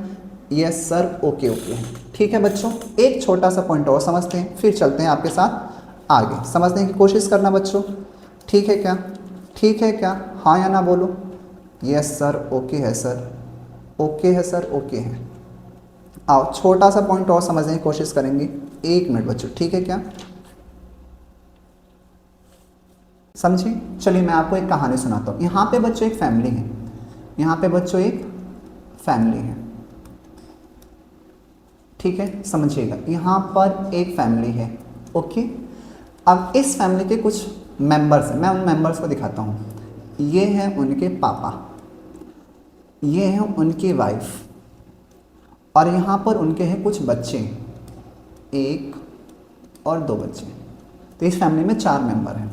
यस सर ओके ओके है, ठीक है बच्चों, एक छोटा सा पॉइंट और समझते हैं, फिर चलते हैं आपके साथ आगे, समझने की कोशिश करना बच्चों। ठीक है क्या, ठीक है क्या, हाँ या ना बोलो, यस सर ओके है सर, ओके है सर ओके है। आओ छोटा सा पॉइंट और समझने की कोशिश करेंगे, एक मिनट बच्चों, ठीक है क्या, समझिए। चलिए मैं आपको एक कहानी सुनाता हूँ। यहाँ पे बच्चों एक फैमिली है, यहाँ पे बच्चों एक फैमिली है, ठीक है, समझिएगा, यहाँ पर एक फैमिली है। ओके, अब इस फैमिली के कुछ मेंबर्स हैं, मैं उन मेंबर्स को दिखाता हूँ। ये हैं उनके पापा, ये हैं उनकी वाइफ, और यहाँ पर उनके हैं कुछ बच्चे, 1 और 2 बच्चे। तो इस फैमिली में 4 मेंबर हैं।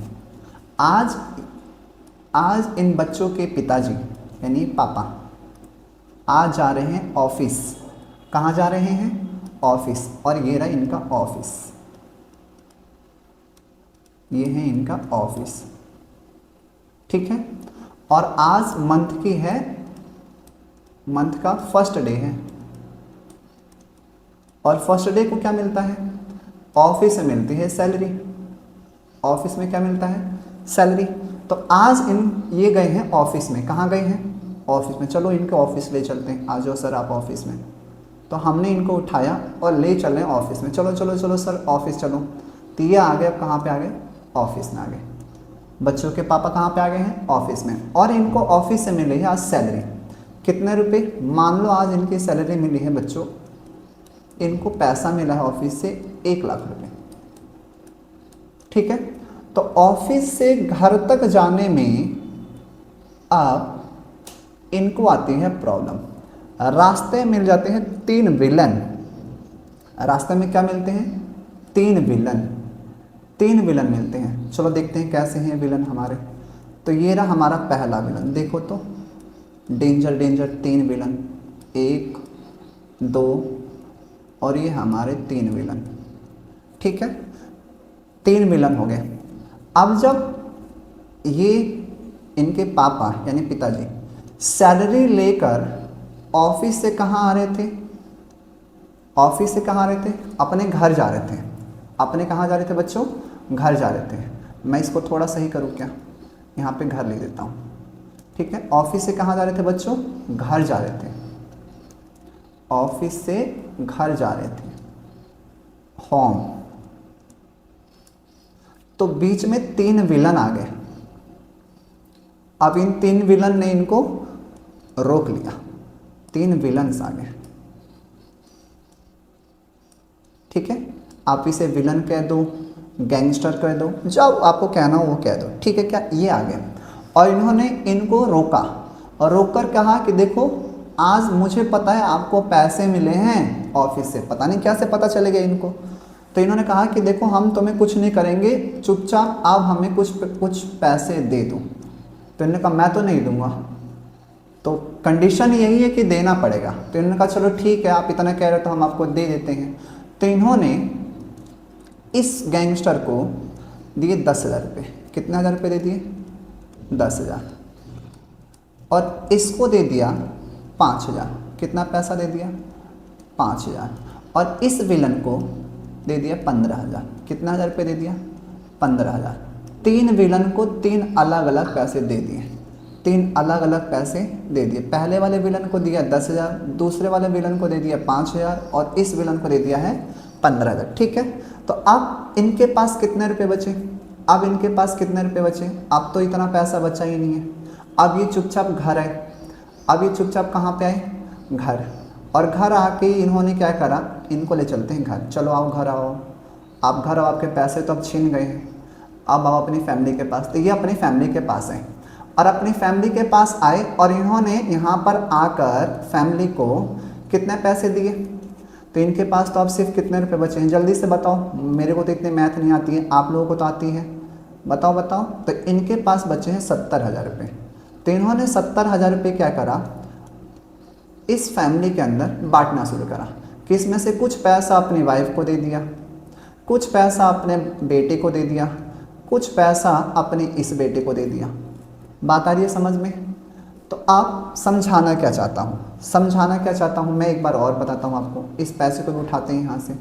आज इन बच्चों के पिताजी यानी पापा आज जा रहे हैं ऑफिस। कहाँ जा रहे हैं? ऑफिस। और ये रहा इनका ऑफिस, ये है इनका ऑफिस, ठीक है। और आज मंथ की है, मंथ का फर्स्ट डे है, और फर्स्ट डे को क्या मिलता है? ऑफिस से मिलती है सैलरी। ऑफिस में क्या मिलता है? सैलरी। तो आज ये गए हैं ऑफिस में। कहाँ गए हैं? ऑफिस में। चलो इनके ऑफिस ले चलते हैं, आ जाओ सर आप ऑफिस में। तो हमने इनको उठाया और ले चल रहे हैं ऑफिस में। चलो चलो चलो सर ऑफिस चलो। तो ये आ गए, अब कहाँ पे आ गए? ऑफिस में आ गए। बच्चों के पापा कहाँ पे आ गए हैं? ऑफिस में। और इनको ऑफिस से मिली है आज सैलरी। कितने रुपए? मान लो आज इनकी सैलरी मिली है बच्चों, इनको पैसा मिला है ऑफिस से 1 लाख रुपए, ठीक है। तो ऑफिस से घर तक जाने में अब इनको आती है प्रॉब्लम। रास्ते मिल जाते हैं 3 विलन। रास्ते में क्या मिलते हैं? 3 विलन। 3 विलन मिलते हैं। चलो देखते हैं कैसे हैं विलन हमारे। तो ये रहा हमारा पहला विलन, देखो तो डेंजर डेंजर 3 विलन, 1 2 और ये हमारे 3 विलन, ठीक है। 3 विलन हो गए। अब जब ये इनके पापा यानी पिताजी सैलरी लेकर ऑफिस से कहाँ आ रहे थे? ऑफिस से कहाँ आ रहे थे? अपने घर जा रहे थे। अपने कहाँ जा रहे थे बच्चों? घर जा रहे थे। मैं इसको थोड़ा सही करूँ क्या? यहाँ पे घर लिख देता हूँ, ठीक है। ऑफिस से कहाँ जा रहे थे बच्चों? घर जा रहे थे। ऑफिस से घर जा रहे थे, होम। तो बीच में 3 विलन आ गए। अब इन 3 विलन ने इनको रोक लिया। 3 विलन्स आ गए, ठीक है। आप इसे विलन कह दो, गैंगस्टर कह दो, जो आपको कहना हो वो कह दो, ठीक है क्या। ये आ गए और इन्होंने इनको रोका और रोककर कहा कि देखो आज मुझे पता है आपको पैसे मिले हैं ऑफिस से, पता नहीं क्या से पता चलेगा इनको। तो इन्होंने कहा कि देखो हम तुम्हें कुछ नहीं करेंगे, चुपचाप आप हमें कुछ पैसे दे दो। तो इन्होंने कहा मैं तो नहीं दूंगा, तो कंडीशन यही है कि देना पड़ेगा। तो इन्होंने कहा चलो ठीक है, आप इतना कह रहे हो तो हम आपको दे देते हैं। तो इन्होंने इस गैंगस्टर को दिए 10,000 रुपये। कितने हज़ार रुपये दे दिए? 10,000। और इसको दे दिया 5,000। कितना पैसा दे दिया? 5,000। और इस विलन को दे दिया 15,000। कितना हज़ार रुपये दे दिया? 15,000। 3 विलन को 3 अलग अलग पैसे दे दिए। 3 अलग अलग पैसे दे दिए। पहले वाले विलन को दिया 10,000, दूसरे वाले विलन को दे दिया 5,000 और इस विलन को दे दिया है 15,000, ठीक है। तो अब इनके पास कितने रुपए बचे? अब इनके पास कितने रुपए बचे? अब तो इतना पैसा बचा ही नहीं है। अब ये चुपचाप घर आए। अब ये चुपचाप कहाँ पे आए? घर। और घर आके इन्होंने क्या करा? इनको ले चलते हैं घर। चलो आओ घर आओ, आप घर आओ, आपके पैसे तो अब छीन गए हैं, अब आओ अपनी फैमिली के पास। तो ये अपनी फैमिली के पास आए और अपनी फैमिली के पास आए और इन्होंने यहाँ पर आकर फैमिली को कितने पैसे दिए? तो इनके पास तो अब सिर्फ कितने रुपए बचे हैं? जल्दी से बताओ, मेरे को तो इतनी मैथ नहीं आती है, आप लोगों को तो आती है, बताओ बताओ। तो इनके पास बचे हैं 70,000 रुपये। तो इन्होंने 70,000 रुपये क्या करा? इस फैमिली के अंदर बांटना शुरू करा कि इसमें से कुछ पैसा अपनी वाइफ को दे दिया, कुछ पैसा अपने बेटे को दे दिया, कुछ पैसा अपने इस बेटे को दे दिया। बात आ रही है समझ में? तो आप समझाना क्या चाहता हूँ? समझाना क्या चाहता हूँ मैं एक बार और बताता हूँ आपको। इस पैसे को भी उठाते हैं यहाँ से,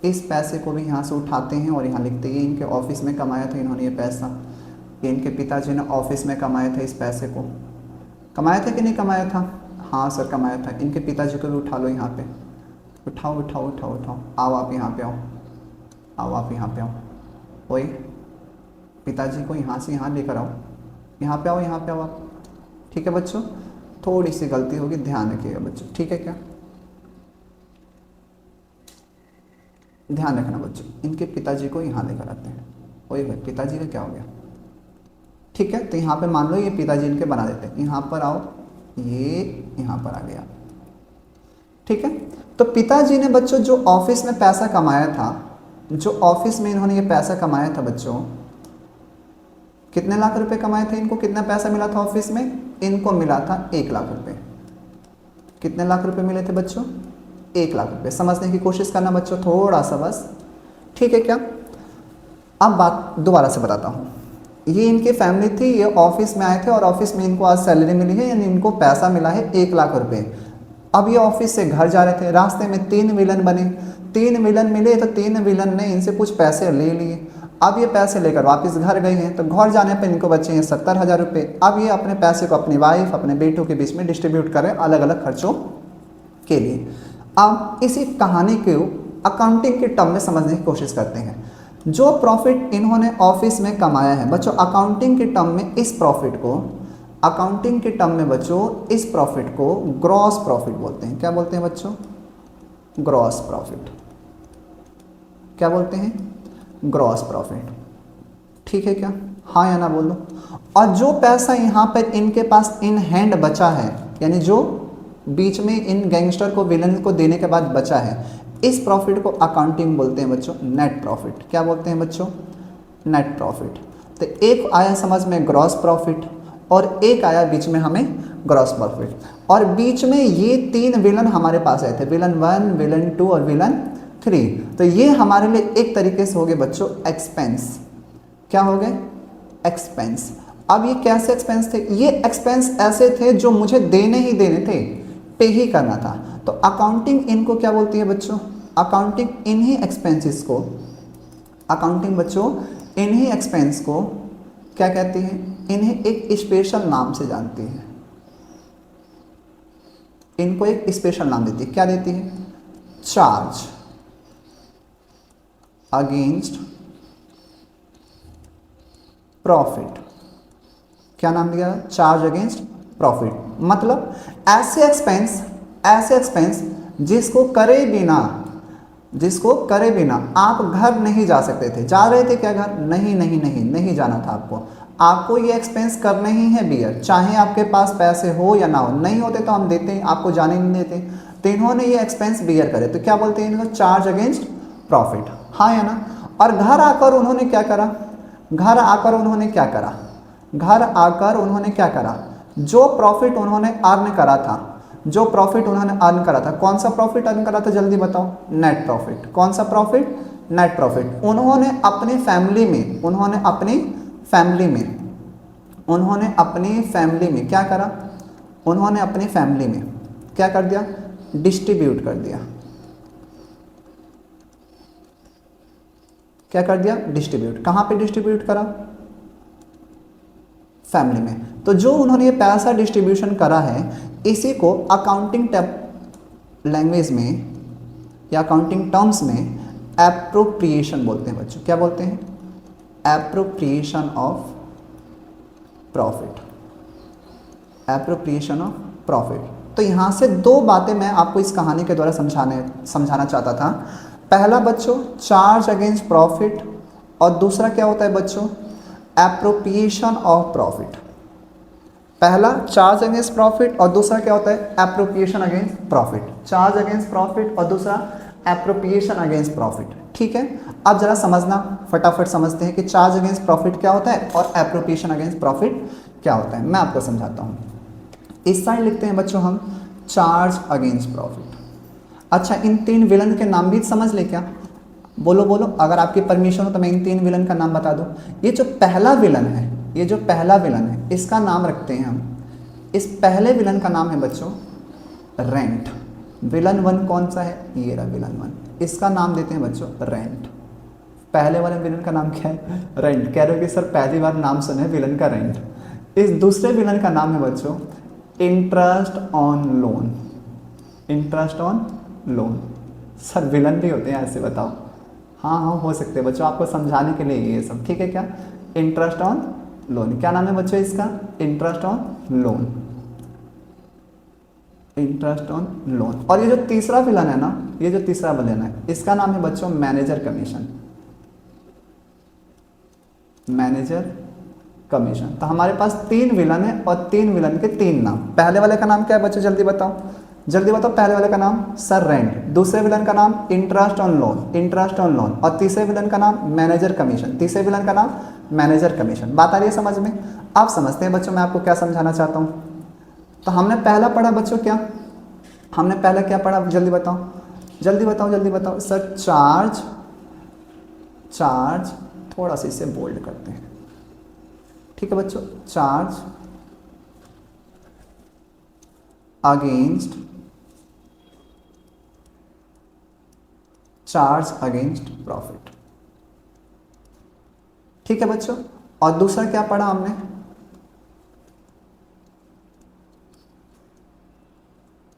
इस पैसे को भी यहाँ से उठाते हैं और यहाँ लिखते हैं इनके ऑफिस में कमाया था इन्होंने ये पैसा, इनके पिताजी ने ऑफिस में कमाया था इस पैसे को। कमाया था कि नहीं कमाया था? हाँ सर कमाया था। इनके पिताजी को भी उठा लो यहाँ पे, उठाओ उठाओ उठाओ उठाओ, आओ आप यहाँ पे आओ, आओ आप यहाँ पे आओ। वही पिताजी को यहाँ से यहाँ लेकर आओ, यहाँ पे आओ, यहाँ पे आओ आप, ठीक है बच्चों। थोड़ी सी गलती होगी, ध्यान रखिएगा बच्चों, ठीक है क्या? ध्यान रखना बच्चों। इनके पिताजी को यहाँ लेकर आते हैं, ओए भाई पिताजी का क्या हो गया, ठीक है। तो यहाँ पे मान लो ये पिताजी इनके बना देते हैं, यहाँ पर आओ, ये यहाँ पर आ गया, ठीक है। तो पिताजी ने बच्चों जो ऑफिस में पैसा कमाया था, जो ऑफिस में इन्होंने ये पैसा कमाया था बच्चों, कितने लाख रुपए कमाए थे, इनको कितना पैसा मिला था ऑफिस में, इनको मिला था 1 लाख रुपए। कितने लाख रुपए मिले थे बच्चों, 1 लाख रुपए। समझने की कोशिश करना बच्चों थोड़ा सा बस, ठीक है क्या। अब बात दोबारा से बताता हूँ, ये इनकी फैमिली थी, ये ऑफिस में आए थे और ऑफिस में इनको आज सैलरी मिली है, यानी इनको पैसा मिला है 1 लाख रुपए। अब ये ऑफिस से घर जा रहे थे, रास्ते में 3 विलन बने, 3 विलन मिले, तो 3 विलन ने इनसे कुछ पैसे ले लिए। अब ये पैसे लेकर वापस घर गए हैं, तो घर जाने पर इनको बचे हैं 70,000 रुपये। अब ये अपने पैसे को अपनी वाइफ, अपने बेटों के बीच में डिस्ट्रीब्यूट करें अलग अलग खर्चों के लिए। अब इसी कहानी को अकाउंटिंग के टर्म में समझने की कोशिश करते हैं। जो प्रॉफिट इन्होंने ऑफिस में कमाया है बच्चों, अकाउंटिंग के टर्म में इस प्रॉफिट को, अकाउंटिंग के टर्म में बच्चों इस प्रॉफिट को ग्रॉस प्रॉफिट बोलते हैं। क्या बोलते हैं बच्चों, ग्रॉस प्रॉफिट। क्या बोलते हैं, ग्रॉस प्रॉफिट, ठीक है क्या, हाँ या ना बोलो। और जो पैसा यहाँ पर इनके पास इन हैंड बचा है, यानी जो बीच में इन गैंगस्टर को, विलन को देने के बाद बचा है, इस प्रॉफिट को अकाउंटिंग बोलते हैं बच्चों नेट प्रॉफिट। क्या बोलते हैं बच्चों, नेट प्रॉफिट। तो एक आया समझ में ग्रॉस प्रॉफिट और एक आया बीच में हमें ग्रॉस प्रॉफिट, और बीच में ये 3 विलन हमारे पास आए थे, विलन 1, विलन 2 और विलन 3। तो ये हमारे लिए एक तरीके से हो गए बच्चों एक्सपेंस। क्या हो गए, एक्सपेंस। अब ये कैसे एक्सपेंस थे, ये एक्सपेंस ऐसे थे जो मुझे देने ही देने थे, पे ही करना था। तो अकाउंटिंग इनको क्या बोलती है बच्चों, अकाउंटिंग इन्हीं एक्सपेंसेस को, अकाउंटिंग बच्चों इन्हीं एक्सपेंस को क्या कहती है, इन्हें एक स्पेशल नाम से जानती है, इनको एक स्पेशल नाम देती है। क्या देती है, चार्ज अगेंस्ट प्रॉफिट। क्या नाम दिया, चार्ज अगेंस्ट प्रॉफिट। मतलब ऐसे एक्सपेंस जिसको करे बिना, जिसको करे बिना आप घर नहीं जा सकते थे। जा रहे थे क्या घर, नहीं जाना था आपको, आपको ये एक्सपेंस करने ही है बियर, चाहे आपके पास पैसे हो या ना हो। नहीं होते तो हम देते, आपको जाने नहीं देते। तो इन्होंने ये एक्सपेंस बियर करे, तो क्या बोलते हैं इनको, चार्ज अगेंस्ट प्रॉफिट, हाँ या ना। और घर आकर उन्होंने क्या करा, घर आकर उन्होंने क्या करा, घर आकर उन्होंने क्या करा, जो प्रॉफिट उन्होंने अर्न करा था, जो प्रॉफिट उन्होंने अर्न करा था, कौन सा प्रॉफिट अर्न करा था जल्दी बताओ, नेट प्रॉफिट। कौन सा प्रॉफिट, नेट प्रॉफिट। उन्होंने अपनी फैमिली में, उन्होंने अपनी फैमिली में, उन्होंने अपनी फैमिली में क्या करा, उन्होंने अपनी फैमिली में क्या कर दिया, डिस्ट्रीब्यूट कर दिया। क्या कर दिया, डिस्ट्रीब्यूट। कहाँ पे डिस्ट्रीब्यूट करा, फैमिली में। तो जो उन्होंने ये पैसा डिस्ट्रीब्यूशन करा है, इसी को अकाउंटिंग लैंग्वेज में या अकाउंटिंग टर्म्स में एप्रोप्रिएशन बोलते हैं बच्चों। क्या बोलते हैं, appropriation of profit, appropriation of profit. तो यहाँ से 2 बातें मैं आपको इस कहानी के द्वारा समझाना चाहता था। पहला बच्चों चार्ज अगेंस्ट प्रॉफिट, और दूसरा क्या होता है बच्चों, एप्रोप्रिएशन ऑफ प्रॉफिट। पहला चार्ज अगेंस्ट प्रॉफिट और दूसरा क्या होता है, appropriation against profit. Charge against profit और दूसरा एप्रोप्रिएशन अगेंस्ट प्रॉफिट, ठीक है। अब जरा समझना, फटाफट समझते हैं कि चार्ज अगेंस्ट प्रॉफिट क्या होता है और एप्रोप्रिएशन अगेंस्ट प्रॉफिट क्या होता है। मैं आपको समझाता हूँ। इस साइड लिखते हैं बच्चों हम चार्ज अगेंस्ट प्रॉफिट। अच्छा, इन 3 विलन के नाम भी समझ ले क्या, बोलो बोलो, अगर आपकी परमिशन हो तो मैं इन 3 विलन का नाम बता दूं। ये जो पहला विलन है, ये जो पहला विलन है, इसका नाम रखते हैं हम, इस पहले विलन का नाम है बच्चों रेंट। विलन 1 कौन सा है, ये रहा विलन 1, इसका नाम देते हैं बच्चों रेंट। पहले वाले विलन का नाम क्या है, रेंट। कह रहे हो कि सर पहली बार नाम सुने विलन का रेंट। इस दूसरे विलन का नाम है बच्चों interest on loan. Interest on loan. Sir villain भी होते हैं ऐसे, बताओ। हाँ हाँ हो सकते हैं बच्चों, आपको समझाने के लिए ये सब, ठीक है क्या। इंटरेस्ट ऑन लोन, क्या नाम है बच्चों इसका, interest on loan, interest on loan. और ये जो तीसरा विलन है ना, ये जो तीसरा विलन है, इसका नाम है बच्चों मैनेजर कमीशन। Manager commission. तो हमारे पास 3 विलन है और 3 विलन के 3 नाम। पहले वाले का नाम क्या है बच्चों, जल्दी बताओ, जल्दी बताओ। पहले वाले का नाम सर रेंट, दूसरे विलन का नाम interest on loan, interest on loan, और तीसरे विलन का नाम मैनेजर कमीशन, तीसरे विलन का नाम मैनेजर कमीशन। बात आ रही है समझ में? आप समझते हैं बच्चों मैं आपको क्या समझाना चाहता हूँ? तो हमने पहला पढ़ा बच्चों, क्या हमने पहला क्या पढ़ा, जल्दी बताओ, जल्दी बताओ, जल्दी बताओ सर। चार्ज, चार्ज थोड़ा सा इसे बोल्ड करते हैं, ठीक है बच्चों। Charge against, charge against profit, ठीक है बच्चों। और दूसरा क्या पढ़ा हमने,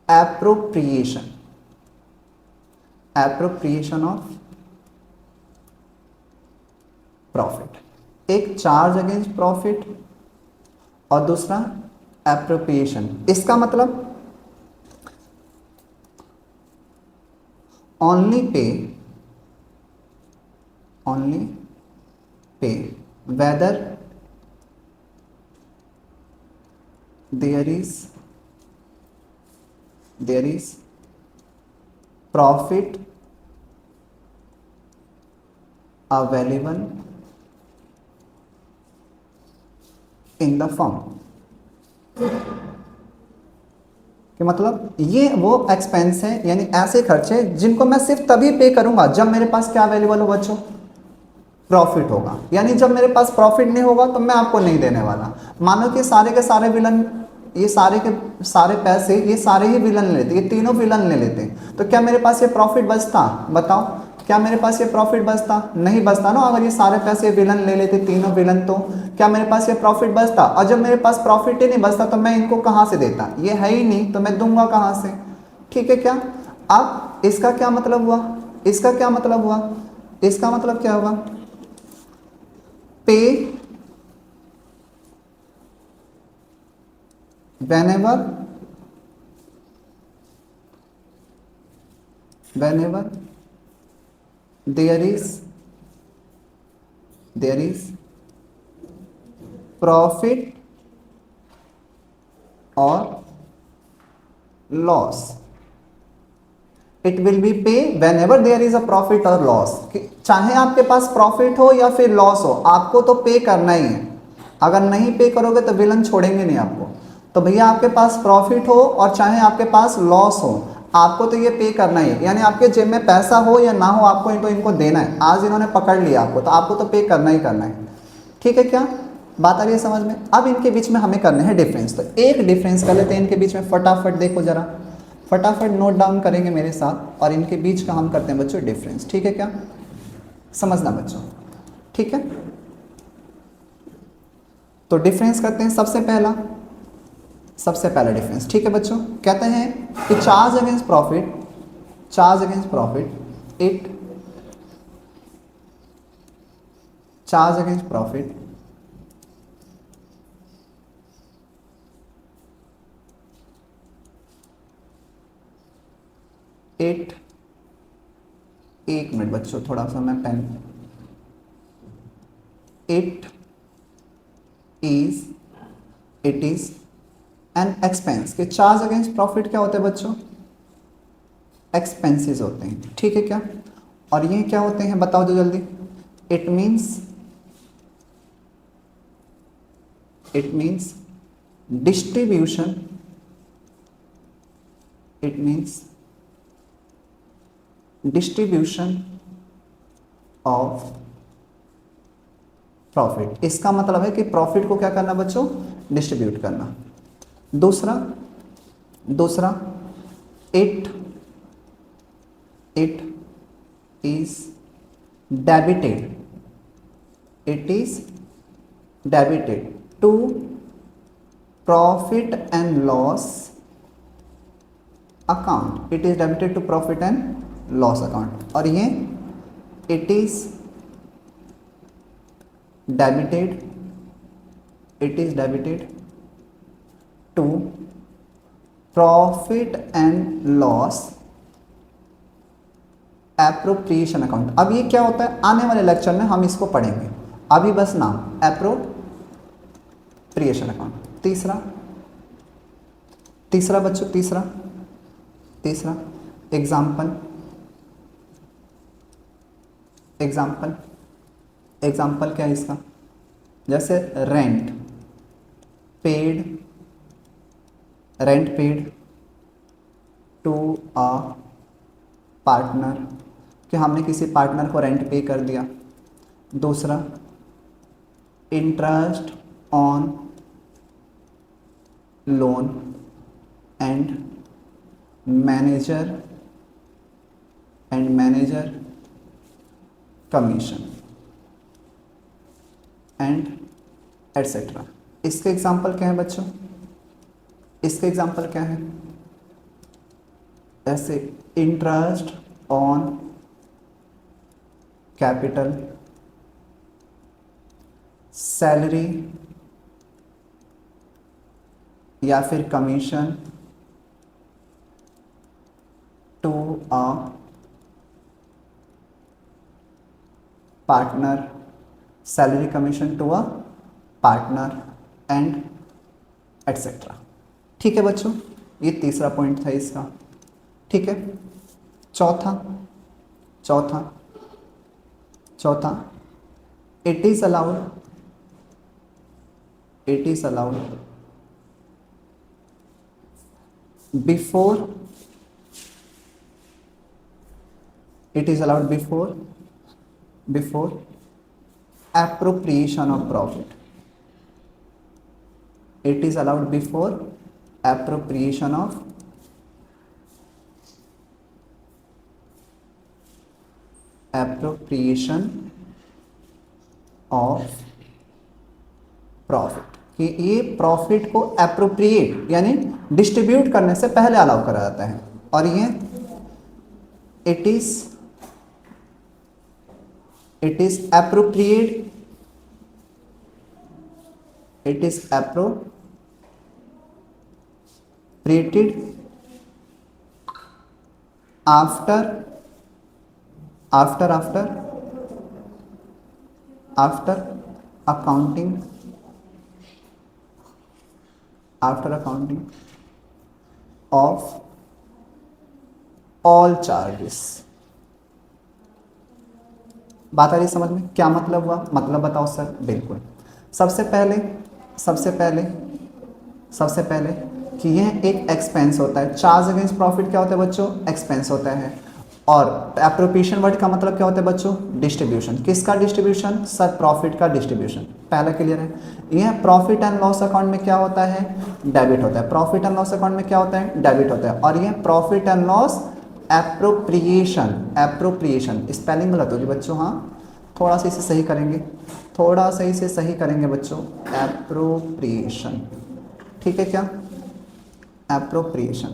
एप्रोप्रिएशन, एप्रोप्रिएशन ऑफ प्रॉफिट। एक चार्ज अगेंस्ट प्रॉफिट और दूसरा एप्रोप्रिएशन। इसका मतलब only pay, only pay whether there is profit available in the firm. कि मतलब ये वो एक्सपेंस है, यानी ऐसे खर्चे जिनको मैं सिर्फ तभी पे करूंगा जब मेरे पास क्या अवेलेबल हो बच्चों, प्रॉफिट होगा। यानी जब मेरे पास प्रॉफिट नहीं होगा तो मैं आपको नहीं देने वाला। मानो कि सारे के सारे विलन, ये सारे के सारे पैसे ये सारे ही विलन ले लेते, ये तीनों विलन ले लेते, तो क्या मेरे पास ये प्रॉफिट बचता? बताओ, क्या मेरे पास ये प्रॉफिट बचता? नहीं बचता ना। अगर ये सारे पैसे विलन ले लेते, तीनों विलन, तो क्या मेरे पास ये प्रॉफिट बचता? और जब मेरे पास प्रॉफिट ही नहीं बचता तो मैं इनको कहाँ से देता? ये है ही नहीं तो मैं दूंगा कहाँ से? ठीक है क्या? अब इसका क्या मतलब हुआ, इसका क्या मतलब हुआ, इसका मतलब क्या हुआ, पे whenever there is profit or loss, it will be pay whenever there is a profit or loss। चाहे आपके पास प्रॉफिट हो या फिर लॉस हो, आपको तो पे करना ही है। अगर नहीं पे करोगे तो विलन छोड़ेंगे नहीं आपको। तो भैया आपके पास प्रॉफिट हो और चाहे आपके पास लॉस हो, आपको तो ये पे करना ही है। यानी आपके जेब में पैसा हो या ना हो, आपको इनको देना है। आज इन्होंने पकड़ लिया आपको, तो आपको तो पे करना ही करना है। ठीक है क्या? बात आ रही है समझ में? अब इनके बीच में हमें करने हैं डिफरेंस। तो एक डिफरेंस कर लेते हैं इनके बीच में, फटाफट देखो जरा, फटाफट नोट डाउन करेंगे मेरे साथ, और इनके बीच का हम करते हैं बच्चों डिफरेंस। ठीक है क्या? समझना बच्चों, ठीक है। तो डिफरेंस करते हैं। सबसे पहला डिफरेंस, ठीक है बच्चों, कहते हैं कि charge against profit, charge against profit, it charge against profit it, एक मिनट बच्चों, थोड़ा सा मैं pen, it is an expense. के चार्ज अगेंस्ट प्रॉफिट क्या होते हैं बच्चों? एक्सपेंसेस होते हैं। ठीक है क्या? और ये क्या होते हैं बताओ जो जल्दी। It means distribution, it means distribution of profit. इसका मतलब है कि प्रॉफिट को क्या करना बच्चों? डिस्ट्रीब्यूट करना। दूसरा it is debited, it is debited to profit and loss account, it is debited to profit and loss account. और ये it is debited to profit and loss appropriation account. अब ये क्या होता है? आने वाले लेक्चर में हम इसको पढ़ेंगे। अभी बस नाम, एप्रोप्रिएशन अकाउंट। तीसरा बच्चों, तीसरा एग्जाम्पल क्या है इसका, जैसे rent paid to a partner, कि हमने किसी पार्टनर को रेंट पे कर दिया। दूसरा interest on loan and manager commission and etcetera. इसके एग्जाम्पल क्या है बच्चों, इसके एग्जाम्पल क्या है, ऐसे इंटरेस्ट ऑन कैपिटल, सैलरी या फिर commission to a partner, salary commission to a partner and etcetera. ठीक है बच्चों, ये तीसरा पॉइंट था इसका। ठीक है, चौथा it is allowed before appropriation of profit. It is allowed before appropriation of profit, कि ये प्रॉफिट को एप्रोप्रिएट यानी डिस्ट्रीब्यूट करने से पहले अलाउ करा जाता है। और ये it is appropriated after accounting of all charges। बात आ रही समझ में, क्या मतलब हुआ, मतलब बताओ सर। बिल्कुल, सबसे पहले कि यह एक एक्सपेंस होता है। चार्ज अगेंस्ट प्रॉफिट क्या होता है बच्चों, एक्सपेंस होता है। और एप्रोप्रिएशन वर्ड का मतलब क्या होता है बच्चों, डिस्ट्रीब्यूशन। किसका डिस्ट्रीब्यूशन, सर प्रॉफिट का डिस्ट्रीब्यूशन। पहला क्लियर है। यह प्रॉफिट एंड लॉस अकाउंट में क्या होता है, डेबिट होता है। प्रॉफिट एंड लॉस अकाउंट में क्या होता है, डेबिट होता है। और यह profit and loss appropriation spelling गलत होगी बच्चों, हाँ थोड़ा सा इसे सही करेंगे, बच्चों, एप्रोप्रिएशन। ठीक है क्या, एप्रोप्रिएशन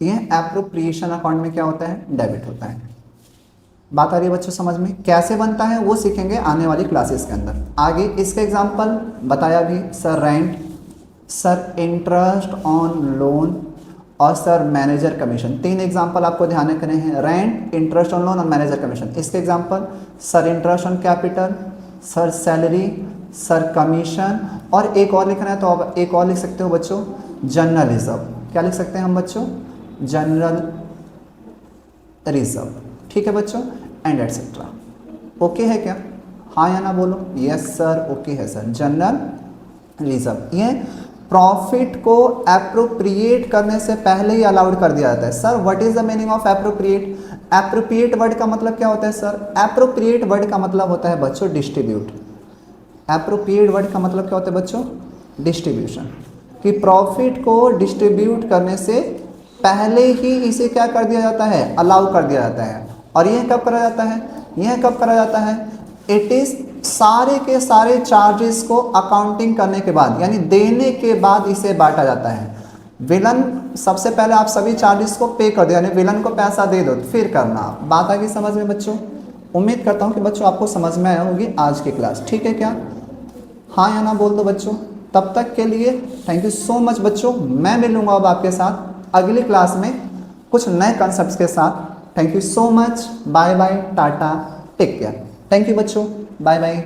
ये एप्रोप्रिएशन अकाउंट में क्या होता है, डेबिट होता है। बात आ रही है बच्चों समझ में, कैसे बनता है वो सीखेंगे आने वाली क्लासेस के अंदर। आगे इसका एग्जांपल बताया भी, sir rent, sir interest on loan और सर मैनेजर कमीशन। तीन एग्जांपल आपको ध्यान रखने हैं, रेंट, इंटरेस्ट ऑन लोन और मैनेजर कमीशन। इसके example sir interest on capital, sir salary, sir commission, और एक और लिखना है तो आप एक और लिख सकते हो बच्चों, जनरल रिजर्व। क्या लिख सकते हैं हम बच्चों, जनरल रिजर्व। ठीक है बच्चों, एंड एटसेट्रा। ओके है क्या, हाँ या ना बोलो, यस सर, ओके है सर। जनरल रिजर्व ये प्रॉफिट को एप्रोप्रिएट करने से पहले ही अलाउड कर दिया जाता है। Sir what is the meaning of appropriate, appropriate word का मतलब क्या होता है सर, एप्रोप्रिएट वर्ड का मतलब होता है बच्चों डिस्ट्रीब्यूट। एप्रोप्रिएट वर्ड का मतलब क्या होता है बच्चों, डिस्ट्रीब्यूशन, कि प्रॉफिट को डिस्ट्रीब्यूट करने से पहले ही इसे क्या कर दिया जाता है, अलाउ कर दिया जाता है। और यह कब करा जाता है, इट इज सारे के सारे चार्जेस को अकाउंटिंग करने के बाद, यानी देने के बाद इसे बांटा जाता है। विलन सबसे पहले आप सभी चार्जेस को पे कर दो, यानी विलन को पैसा दे दो फिर करना। बात आ गई समझ में बच्चों, उम्मीद करता हूँ कि बच्चों आपको समझ में आया होगी आज की क्लास, ठीक है क्या? हाँ या ना बोल दो बच्चों। तब तक के लिए थैंक यू सो मच बच्चों। मैं मिलूंगा अब आपके साथ अगली क्लास में कुछ नए कॉन्सेप्ट्स के साथ। Thank you so much, bye bye, tata, take care. Thank you बच्चों, बाय बाय।